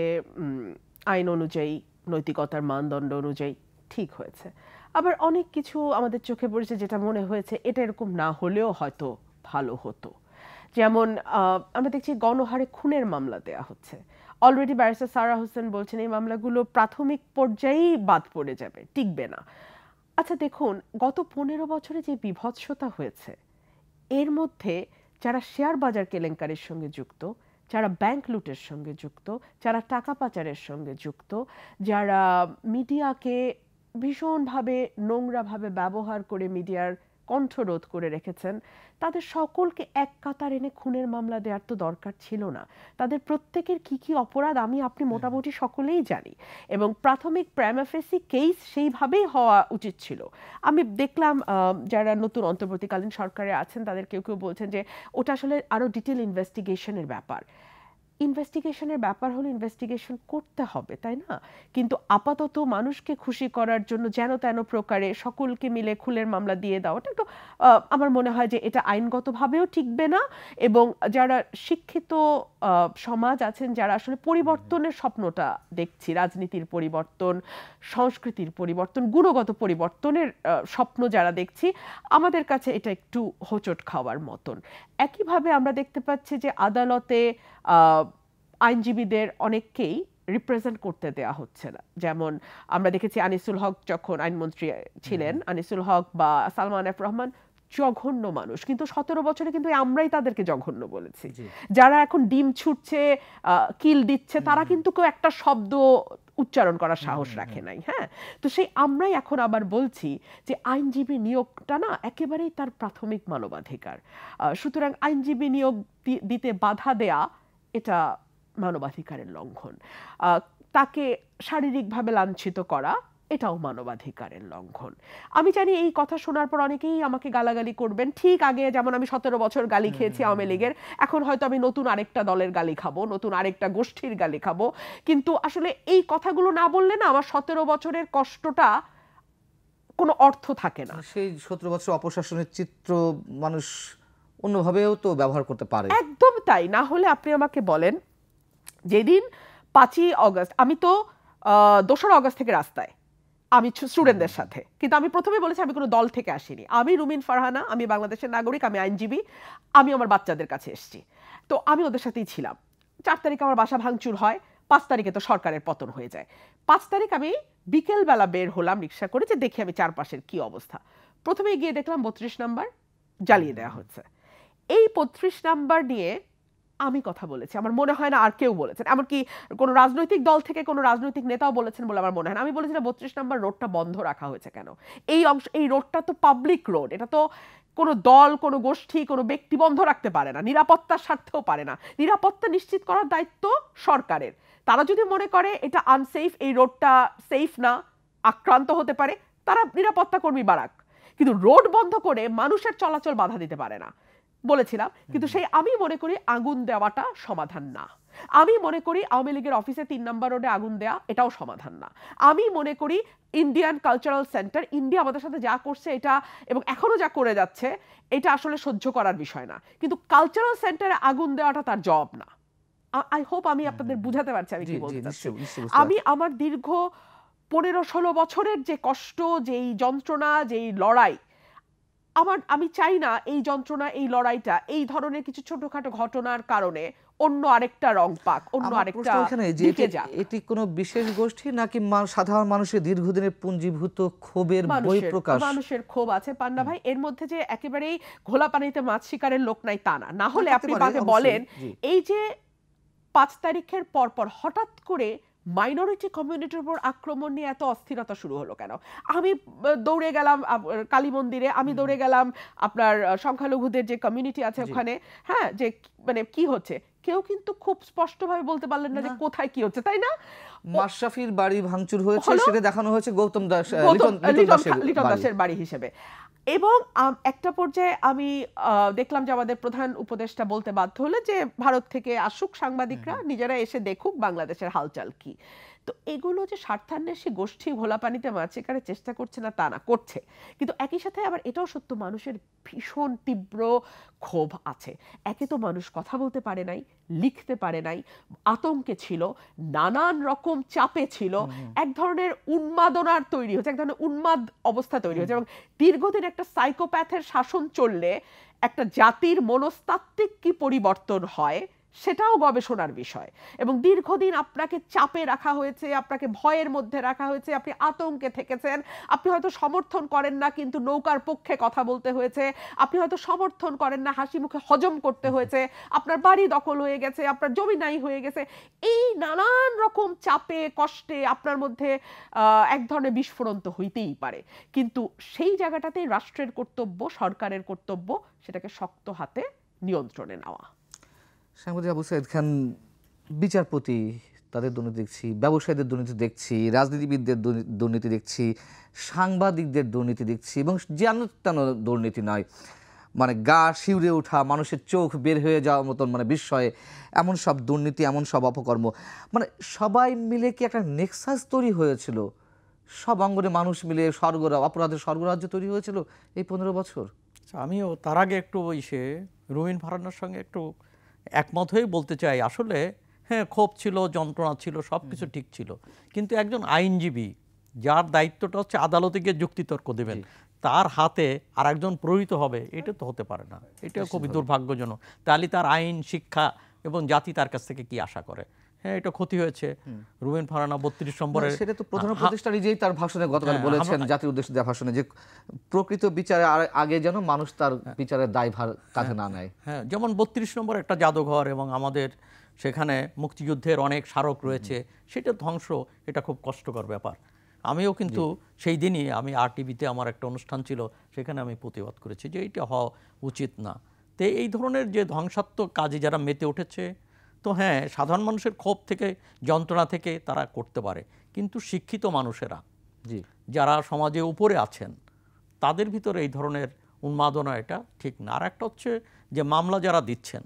আইন অনুযায়ী, নৈতিকতার মানদণ্ড অনুযায়ী ঠিক হয়েছে। আবার অনেক কিছু আমাদের চোখে পড়েছে যেটা মনে হয়েছে এটা এরকম না হলেও হয়তো ভালো হতো। যেমন আমরা দেখছি গণহারে খুনের মামলা দেয়া হচ্ছে। অলরেডি ব্যারিস্টার সারা হোসেন বলছেন এই মামলাগুলো প্রাথমিক পর্যায়েই বাদ পড়ে যাবে, টিকবে না। আচ্ছা দেখুন, গত 15 বছরে যে বিভৎসতা হয়েছে এর মধ্যে যারা শেয়ার বাজার কেলেঙ্কারির সঙ্গে যুক্ত, যারা ব্যাংক লুটের সঙ্গে যুক্ত, যারা টাকা পাচারের সঙ্গে যুক্ত, যারা মিডিয়াকে ভীষণভাবে নোংরাভাবে ব্যবহার করে মিডিয়ার কণ্ঠরোধ করে রেখেছেন, তাদের সকলকে এক কাতার এনে খুনের মামলা দেওয়ার তো দরকার ছিল না। তাদের প্রত্যেকের কি কি অপরাধ আমি আপনি মোটামুটি সকলেই জানি, এবং প্রাথমিক প্রাইমা ফেসি কেস সেইভাবেই হওয়া উচিত ছিল। আমি দেখলাম যারা নতুন অন্তর্বর্তীকালীন সরকারে আছেন তাদের কেউ কেউ বলছেন যে ওটা আসলে আরও ডিটেল ইনভেস্টিগেশনের ব্যাপার। ইনভেস্টিগেশনের ব্যাপার হলো ইনভেস্টিগেশন করতে হবে, তাই না? কিন্তু আপাতত মানুষকে খুশি করার জন্য যেন তেন প্রকারে সকলকে মিলে খুনের মামলা দিয়ে দেওয়াটা একটু আমার মনে হয় যে এটা আইনগতভাবেও টিকবে না, এবং যারা শিক্ষিত সমাজ আছেন, যারা আসলে পরিবর্তনের স্বপ্নটা দেখছি, রাজনীতির পরিবর্তন, সংস্কৃতির পরিবর্তন, গুণগত পরিবর্তনের স্বপ্ন যারা দেখছি, আমাদের কাছে এটা একটু হোঁচট খাওয়ার মতন। একইভাবে আমরা দেখতে পাচ্ছি যে আদালতে আইনজীবীদের অনেককেই রিপ্রেজেন্ট করতে দেওয়া হচ্ছে না। যেমন আমরা দেখেছি আনিসুল হক যখন আইনমন্ত্রী ছিলেন, আনিসুল হক বা সালমান এফ রহমান জঘন্য মানুষ, কিন্তু 17 বছরে কিন্তু আমরাই তাদেরকে জঘন্য বলেছি। যারা এখন ডিম ছুটছে, কিল দিচ্ছে, তারা কিন্তু কেউ একটা শব্দ উচ্চারণ করার সাহস রাখে নাই। হ্যাঁ, তো সেই আমরাই এখন আবার বলছি যে আইনজীবী নিয়োগটা না একেবারেই তার প্রাথমিক মানবাধিকার। সুতরাং আইনজীবী নিয়োগ দিতে বাধা দেয়া এটা মানবাধিকারের লঙ্ঘন। তাকে শারীরিকভাবে লাঞ্ছিত করা এটাও মানবাধিকারের লঙ্ঘন। আমি জানি এই কথা শোনার পর অনেকেই আমাকে গালাগালি করবেন। ঠিক আগে যেমন আমি 17 বছর গালি খেয়েছি আওয়ামী লীগের, এখন হয়তো আমি নতুন আরেকটা দলের গালি খাবো, নতুন আরেকটা গোষ্ঠীর গালি খাবো। কিন্তু আসলে এই কথাগুলো না বললে না আমার 17 বছরের কষ্টটা কোনো অর্থ থাকে না। সেই 17 বছর অপশাসনের চিত্র মানুষ অন্যভাবেও তো ব্যবহার করতে পারে। একদম তাই। না হলে আপনি আমাকে বলেন, যেদিন 5ই অগস্ট, আমি তো 2রা অগস্ট থেকে রাস্তায়, আমি স্টুডেন্টদের সাথে, কিন্তু আমি প্রথমে বলেছি আমি কোনো দল থেকে আসিনি। আমি রুমিন ফারহানা, আমি বাংলাদেশের নাগরিক, আমি আইনজীবী, আমি আমার বাচ্চাদের কাছে এসেছি, তো আমি ওদের সাথেই ছিলাম। 4 তারিখ আমার বাসা ভাঙচুর হয়, 5 তারিখে তো সরকারের পতন হয়ে যায়। 5 তারিখ আমি বিকেলবেলা বের হলাম রিক্সা করে যে দেখি আমি চারপাশের কি অবস্থা। প্রথমে গিয়ে দেখলাম 32 নাম্বার জ্বালিয়ে দেওয়া হচ্ছে। এই 32 নাম্বার নিয়ে আমি কথা বলেছি, আমার মনে হয় না আর কেউ বলেছেন, এমনকি কোনো রাজনৈতিক দল থেকে কোনো রাজনৈতিক নেতাও বলেছেন বলে আমার মনে হয় না। আমি বলেছিলাম 32 নাম্বার রোডটা বন্ধ রাখা হয়েছে কেন? এই রোডটা তো পাবলিক রোড, এটা তো কোনো দল, কোনো গোষ্ঠী, কোনো ব্যক্তি বন্ধ রাখতে পারে না, নিরাপত্তার স্বার্থেও পারে না। নিরাপত্তা নিশ্চিত করার দায়িত্ব সরকারের। তারা যদি মনে করে এটা আনসেফ, এই রোডটা সেফ না, আক্রান্ত হতে পারে, তারা নিরাপত্তা কর্মী বাড়াক, কিন্তু রোড বন্ধ করে মানুষের চলাচল বাধা দিতে পারে না বলেছিলাম। কিন্তু সেই আমি মনে করি আগুন দেওয়াটা সমাধান না। আমি মনে করি আওয়ামী লীগের অফিসে 3 নম্বর রোডে আগুন দেয়া এটাও সমাধান না। আমি মনে করি ইন্ডিয়ান কালচারাল সেন্টার, ইন্ডিয়া আমাদের সাথে যা করছে এটা এবং এখনো যা করে যাচ্ছে এটা আসলে সহ্য করার বিষয় না, কিন্তু কালচারাল সেন্টারে আগুন দেওয়াটা তার জব না। আই হোপ আমি আপনাদের বুঝাতে পারছি আমি কি বলতে চাচ্ছি। আমি আমার দীর্ঘ 15-16 বছরের যে কষ্ট, যেই যন্ত্রণা, যেই লড়াই, আমি চাই না এই যন্ত্রণা, এই লড়াইটা এই ধরনের কিছু ছোটখাটো ঘটনার কারণে অন্য আরেকটা রং পাক, অন্য আরেকটা দিকে যাক। এটি কোনো বিশেষ গোষ্ঠী নাকি সাধারণ মানুষের দীর্ঘদিনের পুঞ্জীভূত ক্ষোভের বহিঃপ্রকাশ? মানুষের ক্ষোভ আছে পান্না ভাই, এর মধ্যে যে একেবারেই ঘোলা পানিতে মাছ শিকারের লোক নাই তা না। না হলে আপনি আমাকে বলেন এই যে 5 তারিখের পরপর হঠাৎ করে মাইনরিটি কমিউনিটির উপর আক্রমণ নিয়ে এত অস্থিরতা শুরু হলো কেন? আমি দৌড়ে গেলাম কালী মন্দিরে, আমি দৌড়ে গেলাম আপনার সংখ্যালঘুদের যে কমিউনিটি আছে ওখানে, হ্যাঁ, যে মানে কি হচ্ছে কেউ কিন্তু খুব স্পষ্টভাবে বলতে পারলেন না যে কোথায় কি হচ্ছে, তাই না? মাশরাফির বাড়ি ভাঙচুর হয়েছে, সেটা দেখানো হয়েছে গৌতম দাস, লিটন দাসের বাড়ি হিসেবে। এবং একটা পর্যায়ে আমি দেখলাম যে আমাদের প্রধান উপদেষ্টা বলতে বাধ্য হলো যে ভারত থেকে আসুক সাংবাদিকরা, নিজেরা এসে দেখুক বাংলাদেশের হালচাল কি। তো এগুলো যে স্বার্থান্বেষী গোষ্ঠী ঘোলা পানিতে মাছ শিকারের চেষ্টা করছে না তা না, করছে, কিন্তু একই সাথে আবার এটাও সত্য মানুষের ভীষণ তীব্র ক্ষোভ আছে। একে তো মানুষ কথা বলতে পারে নাই, লিখতে পারে নাই, আতঙ্কে ছিল, নানান রকম চাপে ছিল, এক ধরনের উন্মাদনার তৈরি হচ্ছে, এক ধরনের উন্মাদ অবস্থা তৈরি হচ্ছে। এবং দীর্ঘদিন একটা সাইকোপ্যাথের শাসন চললে একটা জাতির মনস্তাত্ত্বিক কি পরিবর্তন হয় সেটাও গবেষণার বিষয়। এবং দীর্ঘদিন আপনাকে চাপে রাখা হয়েছে, আপনাকে ভয়ের মধ্যে রাখা হয়েছে, আপনি আতঙ্কে থেকেছেন, আপনি হয়তো সমর্থন করেন না কিন্তু নৌকার পক্ষে কথা বলতে হয়েছে, আপনি হয়তো সমর্থন করেন না হাসি মুখে হজম করতে হয়েছে, আপনার বাড়ি দখল হয়ে গেছে, আপনার জমি নাই হয়ে গেছে, এই নানান রকম চাপে কষ্টে আপনার মধ্যে এক ধরনের বিস্ফোরণ তো হইতেই পারে। কিন্তু সেই জায়গাটাতেই রাষ্ট্রের কর্তব্য, সরকারের কর্তব্য সেটাকে শক্ত হাতে নিয়ন্ত্রণে নেওয়া। সাংবাদিক আবু সাইদ খান, বিচারপতি তাদের দুর্নীতি দেখছি, ব্যবসায়ীদের দুর্নীতি দেখছি, রাজনীতিবিদদের দুর্নীতি দেখছি, সাংবাদিকদের দুর্নীতি দেখছি, এবং যেন তেন দুর্নীতি নয়, মানে গা শিউরে ওঠা, মানুষের চোখ বের হয়ে যাওয়ার মতন মানে বিস্ময়ে এমন সব দুর্নীতি, এমন সব অপকর্ম, মানে সবাই মিলে কি একটা নেক্সাস তৈরি হয়েছিল, সব অঙ্গনে মানুষ মিলে অপরাধের স্বর্গরাজ্য তৈরি হয়েছিল এই 15 বছর। আমিও তার আগে একটু রুমিন ফারহানার সঙ্গে একটু একমত হয়ে বলতে চাই, আসলে হ্যাঁ ক্ষোভ ছিল, যন্ত্রণা ছিল, সব কিছু ঠিক ছিল, কিন্তু একজন আইনজীবী যার দায়িত্বটা হচ্ছে আদালতে গিয়ে যুক্তিতর্ক দেবেন, তার হাতে আর একজন প্রহৃত হবে, এটা তো হতে পারে না, এটা খুবই দুর্ভাগ্যজনক। তাহলে তার আইন, শিক্ষা এবং জাতি তার কাছ থেকে কি আশা করে? হ্যাঁ, এটা ক্ষতি হয়েছে। রুমিন ফারহানা 32 নম্বরে, সেটা তো প্রধান উপদেষ্টা নিজেই তার ভাষণে গতকাল বলেছেন, জাতির উদ্দেশ্যে দেওয়া ভাষণে, যে প্রকৃত বিচারে আগে যেন মানুষ তার বিচারের দায়ভার কাঁধে না নেয়। হ্যাঁ, যেমন 32 নম্বর একটা জাদুঘর এবং আমাদের সেখানে মুক্তিযুদ্ধের অনেক স্মারক রয়েছে, সেটা ধ্বংস, এটা খুব কষ্টকর ব্যাপার। আমিও কিন্তু সেই দিনই আমি RTVতে আমার একটা অনুষ্ঠান ছিল, সেখানে আমি প্রতিবাদ করেছি যে এইটা হওয়া উচিত না। তো এই ধরনের যে ধ্বংসাত্মক কাজে যারা মেতে উঠেছে, তো হ্যাঁ সাধারণ মানুষের ক্ষোভ থেকে, যন্ত্রণা থেকে তারা করতে পারে, কিন্তু শিক্ষিত মানুষেরা যারা সমাজে উপরে আছেন তাদের ভিতরে এই ধরনের উন্মাদনা এটা ঠিক না। আর একটা হচ্ছে যে মামলা যারা দিচ্ছেন,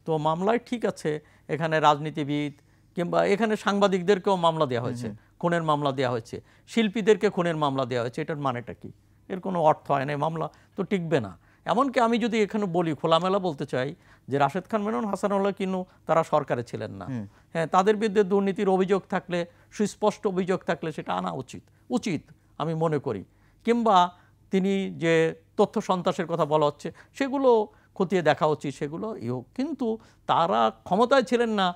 তো মামলায় ঠিক আছে, এখানে রাজনীতিবিদ কিংবা এখানে সাংবাদিকদেরকেও মামলা দেওয়া হয়েছে, খুনের মামলা দেওয়া হয়েছে, শিল্পীদেরকে খুনের মামলা দেওয়া হয়েছে, এটার মানেটা কি? এর কোনো অর্থ হয় না, মামলা তো টিকবে না। এমনকি আমি যদি এখানে বলি, খোলামেলা বলতে চাই যে রাশেদ খান মেনন, হাসানুল্লাহ কিনু তারা সরকারে ছিলেন না, হ্যাঁ তাদের বিরুদ্ধে দুর্নীতির অভিযোগ থাকলে, সুস্পষ্ট অভিযোগ থাকলে সেটা আনা উচিত আমি মনে করি। কিংবা তিনি যে তথ্য সন্ত্রাসের কথা বলা হচ্ছে সেগুলো খতিয়ে দেখা উচিত, সেগুলো কিন্তু তারা ক্ষমতায় ছিলেন না,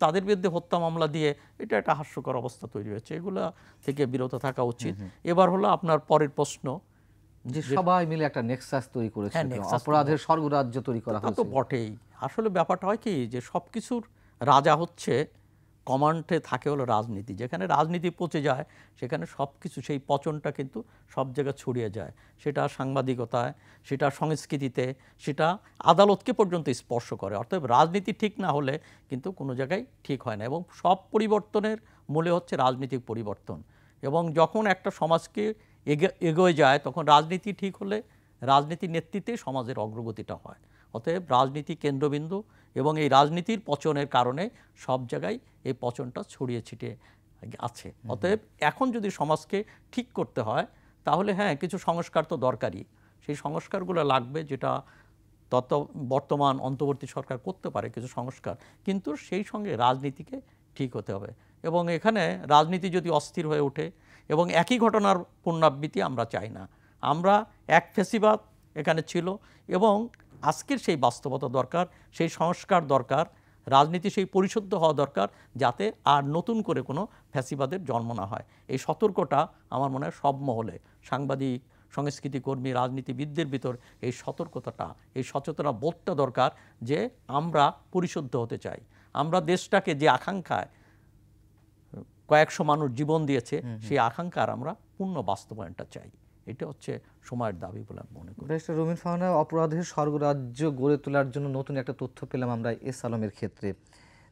তাদের বিরুদ্ধে হত্যা মামলা দিয়ে এটা একটা হাস্যকর অবস্থা তৈরি হয়েছে, এগুলা থেকে বিরত থাকা উচিত। এবার হলো আপনার পরের প্রশ্ন, যে সবাই মিলে একটা নেক্সাস তৈরি করেছে, অপরাধের স্বর্গরাজ্য তৈরি করা হয়েছে। তো বটেই, আসলে ব্যাপারটা হয় কি যে সবকিছুর রাজা হচ্ছে, কমান্ডে থাকে হলো রাজনীতি, যেখানে রাজনীতি পচে যায় সেখানে সব কিছু, সেই পচনটা কিন্তু সব জায়গায় ছড়িয়ে যায়, সেটা সাংবাদিকতায়, সেটা সংস্কৃতিতে, সেটা আদালতকে পর্যন্ত স্পর্শ করে। অর্থাৎ রাজনীতি ঠিক না হলে কিন্তু কোনো জায়গায় ঠিক হয় না, এবং সব পরিবর্তনের মূলে হচ্ছে রাজনৈতিক পরিবর্তন। এবং যখন একটা সমাজকে এগোয় যায় তখন রাজনীতি ঠিক হলে রাজনীতির নেতৃত্বে সমাজের অগ্রগতিটা হয়। অতএব রাজনীতি কেন্দ্রবিন্দু, এবং এই রাজনীতির পচনের কারণে সব জায়গায় এই পচনটা ছড়িয়ে ছিটিয়ে আছে। অতএব এখন যদি সমাজকে ঠিক করতে হয় তাহলে হ্যাঁ কিছু সংস্কার তো দরকারই, সেই সংস্কারগুলো লাগবে, যেটা বর্তমান অন্তর্বর্তী সরকার করতে পারে কিছু সংস্কার, কিন্তু সেই সঙ্গে রাজনীতিকে ঠিক হতে হবে। এবং এখানে রাজনীতি যদি অস্থির হয়ে ওঠে এবং একই ঘটনার পুনরাবৃত্তি আমরা চাই না, আমরা এক ফ্যাসিবাদ এখানে ছিল, এবং আজকের সেই বাস্তবতা দরকার, সেই সংস্কার দরকার, রাজনীতি সেই পরিশুদ্ধ হওয়া দরকার, যাতে আর নতুন করে কোনো ফ্যাসিবাদের জন্ম না হয়। এই সতর্কটা আমার মনে হয় সব মহলে, সাংবাদিক, সংস্কৃতিকর্মী, রাজনীতিবিদদের ভিতর এই সতর্কতাটা, এই সচেতনতা বোধটা দরকার যে আমরা পরিশুদ্ধ হতে চাই, আমরা দেশটাকে যে আকাঙ্ক্ষায় কয়েকশো মানুষ জীবন দিয়েছে সেই আকাঙ্ক্ষার আমরা পূর্ণ বাস্তবায়নটা চাই। এটা হচ্ছে সময়ের দাবি বলে আমি মনে করি। ব্যারিস্টার রুমিন ফারহানা, অপরাধের স্বর্গরাজ্য গড়ে তোলার জন্য নতুন একটা তথ্য পেলাম আমরা এস আলমের ক্ষেত্রে।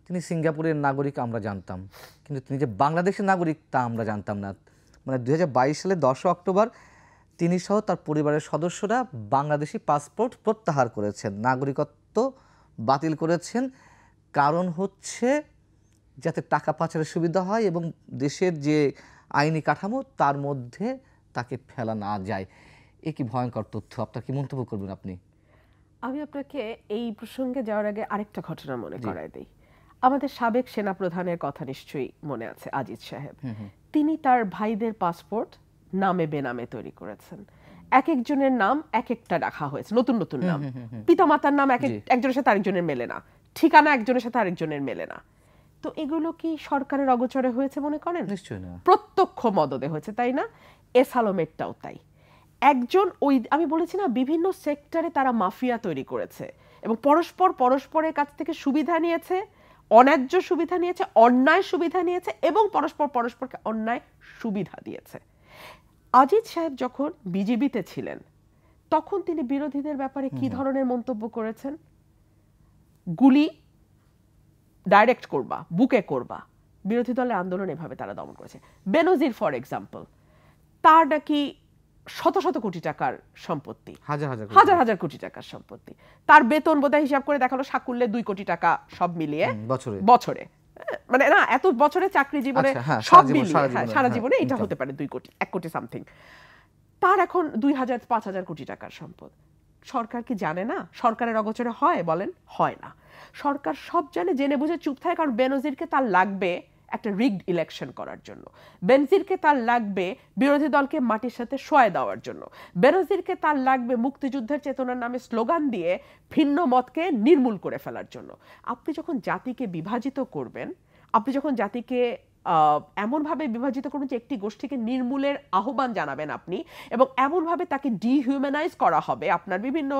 তিনি সিঙ্গাপুরের নাগরিক আমরা জানতাম, কিন্তু তিনি যে বাংলাদেশের নাগরিক তা আমরা জানতাম না। মানে 2022 সালে 10 অক্টোবর তিনি সহ তার পরিবারের সদস্যরা বাংলাদেশি পাসপোর্ট প্রত্যাহার করেছেন, নাগরিকত্ব বাতিল করেছেন। কারণ হচ্ছে যাতে টাকা পাচারের সুবিধা হয় এবং দেশের যে আইনি কাঠামো তার মধ্যে তাকে ফেলা না যায়। এ কি ভয়ঙ্কর তথ্য, আপনার কি মন্তব্য করবেন আপনি? আমি আপনাকে এই প্রসঙ্গে যাওয়ার আগে আরেকটা ঘটনা মনে করায় দিই। আমাদের সাবেক সেনাপ্রধানের কথা নিশ্চয়ই মনে আছে, আজিজ সাহেব। তিনি তার ভাইদের পাসপোর্ট নামে বেনামে তৈরি করেছেন। এক একজনের নাম এক একটা রাখা হয়েছে, নতুন নতুন নাম, পিতামাতার নাম একজনের সাথে আরেকজনের মেলে না, ঠিকানা একজনের সাথে আরেকজনের মেলে না। তো এগুলো কি সরকারের অগোচরে হয়েছে মনে করেন? নিশ্চয়ই না, প্রত্যক্ষ মদদে হয়েছে, তাই না? এস আলমেরটাও তাই। একজন ওই আমি বলেছি না বিভিন্ন সেক্টরে তারা মাফিয়া তৈরি করেছে এবং পরস্পরের কাছ থেকে সুবিধা নিয়েছে, অন্যায্য সুবিধা নিয়েছে, অন্যায় সুবিধা নিয়েছে এবং পরস্পরকে অন্যায় সুবিধা দিয়েছে। আজিজ সাহেব যখন বিজেপিতে ছিলেন তখন তিনি বিরোধীদের ব্যাপারে কি ধরনের মন্তব্য করেছেন? গুলি ডাইরেক্ট করবা, বুকে করবা। বিরোধী দলের আন্দোলন এভাবে তারা দমন করেছে। বেনজির ফর এক্সাম্পল, তার নাকি শত শত কোটি টাকার সম্পত্তি, হাজার হাজার কোটি টাকার সম্পত্তি। তার বেতন বোধহয় হিসাব করে দেখালো সাকুল্যে 2 কোটি টাকা সব মিলিয়ে বছরে, মানে না এত বছরে চাকরি জীবনে সব মিলিয়ে সারা জীবনে এটা হতে পারে 2 কোটি 1 কোটি সামথিং। তার এখন 2000-5000 কোটি টাকার সম্পদ। সরকার কি জানে না? সরকারের অগোচরে হয় বলেন? হয় না। সরকার সব জানে, জেনে বুঝে চুপ থাকে। কারণ বেনজিরকে তার লাগবে একটা রিগড ইলেকশন করার জন্য, বেনজিরকে তার লাগবে বিরোধী দলকে মাটির সাথে শোয়ায় দেওয়ার জন্য, বেনজিরকে তার লাগবে মুক্তিযুদ্ধের চেতনার নামে স্লোগান দিয়ে ভিন্ন মতকে নির্মূল করে ফেলার জন্য। আপনি যখন জাতিকে বিভাজিত করবেন, আপনি যখন জাতিকে এমনভাবে বিভাজিত করবেন যে একটি গোষ্ঠীকে নির্মূলের আহ্বান জানাবেন আপনি, এবং এমনভাবে তাকে ডিহিউম্যানাইজ করা হবে আপনার বিভিন্ন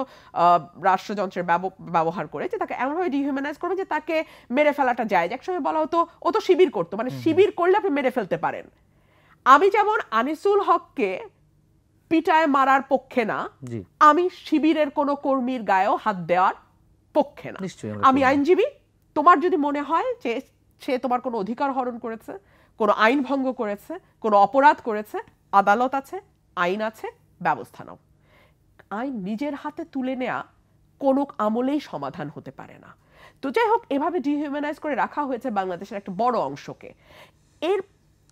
রাষ্ট্রযন্ত্রের ব্যবহার করে, যে তাকে এমনভাবে ডিহিউম্যানাইজ করবেন যে তাকে মেরে ফেলাটা যায়। একসময় বলা হতো ও তো শিবির করতো, মানে শিবির করলে আপনি মেরে ফেলতে পারেন। আমি যেমন আনিসুল হককে পিটায় মারার পক্ষে না, আমি শিবিরের কোনো কর্মীর গায়েও হাত দেওয়ার পক্ষে না। আমি আইনজীবী, তোমার যদি মনে হয় যে সে তোমার কোনো অধিকার হরণ করেছে, কোনো আইন ভঙ্গ করেছে, কোনো অপরাধ করেছে, আদালত আছে, আইন আছে, ব্যবস্থা নাও। আইন নিজের হাতে তুলে নেওয়া কোনো আমলেই সমাধান হতে পারে না। তো যাই হোক, এভাবে ডিহিউম্যানাইজ করে রাখা হয়েছে বাংলাদেশের একটা বড় অংশকে। এর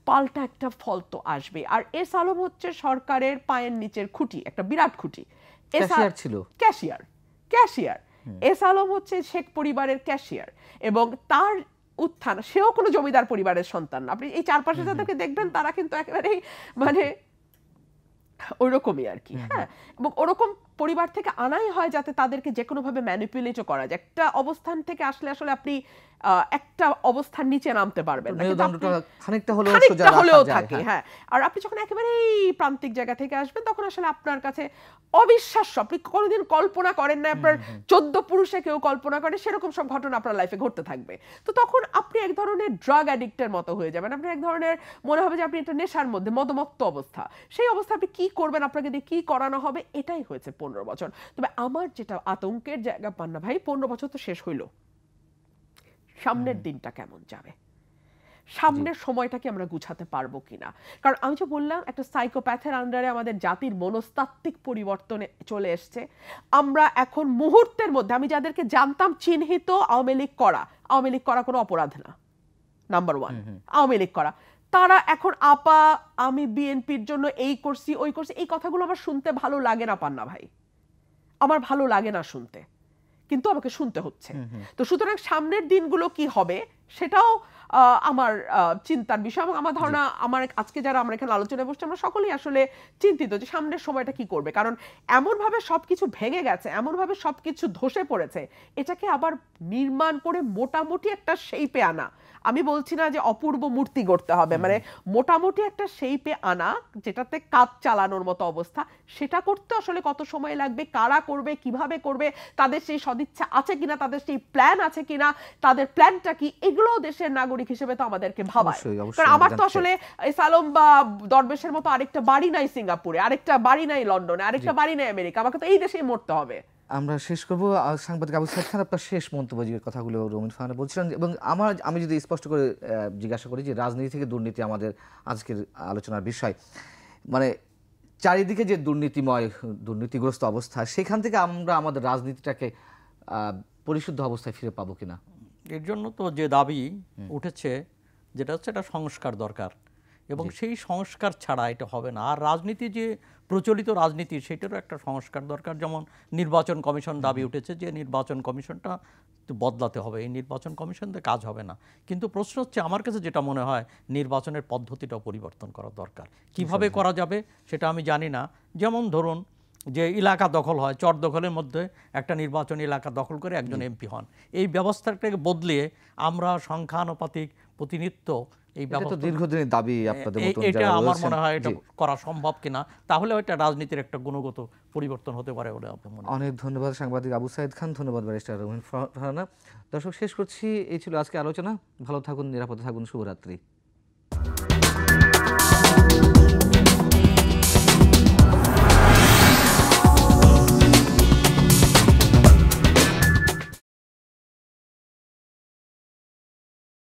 পাল্টা একটা ফল তো আসবে। আর এস আলম হচ্ছে সরকারের পায়ের নিচের খুঁটি, একটা বিরাট খুঁটি। ক্যাশিয়ার এস আলম হচ্ছে শেখ পরিবারের ক্যাশিয়ার, এবং তার উত্থান, সেও কোনো জমিদার পরিবারের সন্তান না। আপনি এই চারপাশে যাদেরকে দেখবেন তারা কিন্তু একেবারেই মানে ওইরকমই আর কি। হ্যাঁ, এবং ওরকম পরিবার থেকে আনাই হয় যাতে তাদেরকে যে কোনোভাবে ম্যানিপুলেট করা যায়। একটা অবস্থান থেকে আসলে আসলে আপনি একটা অবস্থান নিচে নামতে পারবেন না, খানিকটা হলেও থাকে। হ্যাঁ, আর আপনি যখন একেবারেই প্রান্তিক জায়গা থেকে আসবেন তখন আসলে আপনার কাছে অবিশ্বাস্য, আপনি কোনোদিন কল্পনা করেন না, আপনার 14 পুরুষে কেউ কল্পনা করে সেরকম সব ঘটনা আপনার লাইফে ঘটতে থাকবে। তো তখন আপনি এক ধরনের ড্রাগ অ্যাডিক্টের মতো হয়ে যাবেন। আপনি এক ধরনের মনে হবে যে আপনি একটা নেশার মধ্যে, মদমত্ত অবস্থা। সেই অবস্থা আপনি কি করবেন, আপনাকে দিয়ে কি করানো হবে, এটাই হয়েছে 15 বছর। তবে আমার যেটা আতঙ্কের জায়গা পান্না ভাই, 15 বছর তো শেষ হইল, সামনের দিনটা কেমন যাবে, সামনের সময়টা কি আমরা গুছাতে পারবো কিনা? কারণ আমি যে বললাম একটা সাইকোপ্যাথের আন্ডারে আমাদের জাতির মনস্তাত্ত্বিক পরিবর্তনে চলে এসছে। আমরা এখন মুহূর্তের মধ্যে, আমি যাদেরকে জানতাম চিহ্নিত আওয়ামী লীগ করা কোনো অপরাধ না, নাম্বার 1 আওয়ামী লীগ করা, তারা এখন আপা আমি বিএনপির জন্য এই করছি ওই করছি, এই কথাগুলো আমার শুনতে ভালো লাগে না পান্না ভাই, আমার ভালো লাগে না শুনতে, কিন্তু আমাকে শুনতে হচ্ছে। তো সুতরাং সামনের দিনগুলো কি হবে সেটাও আমার চিন্তার বিষয়, এবং আমার ধারণা আমার আজকে যারা আমরা এখানে আলোচনায় বসছি আমরা সকলেই আসলে চিন্তিত যে সামনের সময়টা কি করবে। কারণ এমনভাবে সবকিছু ভেঙে গেছে, এমনভাবে সবকিছু ধসে পড়েছে, এটাকে আবার নির্মাণ করে মোটামুটি একটা শেপে আনা, আমি বলছি না যে অপূর্ব মূর্তি গড়তে হবে, মানে মোটামুটি একটা শেপে আনা যেটাতে কাজ চালানোর মতো অবস্থা, সেটা করতে আসলে কত সময় লাগবে, কারা করবে, কিভাবে করবে, তাদের সেই সদিচ্ছা আছে কিনা, তাদের সেই প্ল্যান আছে কিনা, তাদের প্ল্যানটা কি, এগুলোও দেশের নাগরিক হিসেবে তো আমাদেরকে ভাবায়। কারণ আমার তো আসলে এস আলম বা দরবেশের মতো আরেকটা বাড়ি নাই সিঙ্গাপুরে, আরেকটা বাড়ি নাই লন্ডনে, আরেকটা বাড়ি নাই আমেরিকা, আমাকে তো এই দেশেই মরতে হবে। আমরা শেষ করব। সাংবাদিক আবু সাইদ খান, আপনার শেষ মন্তব্য যে কথাগুলো রমিন ফাহান বলছিলেন, এবং আমি যদি স্পষ্ট করে জিজ্ঞাসা করি যে রাজনীতি থেকে দুর্নীতি আমাদের আজকের আলোচনার বিষয়, মানে চারিদিকে যে দুর্নীতিগ্রস্ত অবস্থা, সেখান থেকে আমরা আমাদের রাজনীতিটাকে পরিশুদ্ধ অবস্থায় ফিরে পাবো কিনা, এর জন্য তো যে দাবি উঠেছে যেটা হচ্ছে এটা সংস্কার দরকার, এবং সেই সংস্কার ছাড়া এটা হবে না। আর রাজনীতি যে প্রচলিত রাজনীতি সেটারও একটা সংস্কার দরকার। যেমন নির্বাচন কমিশন দাবি উঠেছে যে নির্বাচন কমিশনটা বদলাতে হবে, এই নির্বাচন কমিশন দিয়ে কাজ হবে না। কিন্তু প্রশ্ন হচ্ছে, আমার কাছে যেটা মনে হয় নির্বাচনের পদ্ধতিটাও পরিবর্তন করা দরকার। কিভাবে করা যাবে সেটা আমি জানি না। যেমন ধরুন যে এলাকা দখল হয়, চর দখলের মধ্যে একটা নির্বাচনী এলাকা দখল করে একজন এমপি হন। এই ব্যবস্থাটাকে বদলিয়ে আমরা সংখ্যানুপাতিক প্রতিনিধিত্ব এই ব্যবস্থা দীর্ঘদিনের দাবি আপনাদের মতন যারা এটা আমার রয়েছেন, মনে হয় এটা জি। করা সম্ভব কিনা, তাহলে এটা রাজনীতির একটা গুণগত পরিবর্তন হতে পারে বলে আমার মনে হয়। অনেক ধন্যবাদ সাংবাদিক আবু সাইদ খান, ধন্যবাদ ব্যারিস্টার রোহিন ফারহানা। দর্শক, শেষ করছি, এই ছিল আজকে আলোচনা। ভালো থাকুন, নিরাপদে থাকুন, শুভরাত্রি।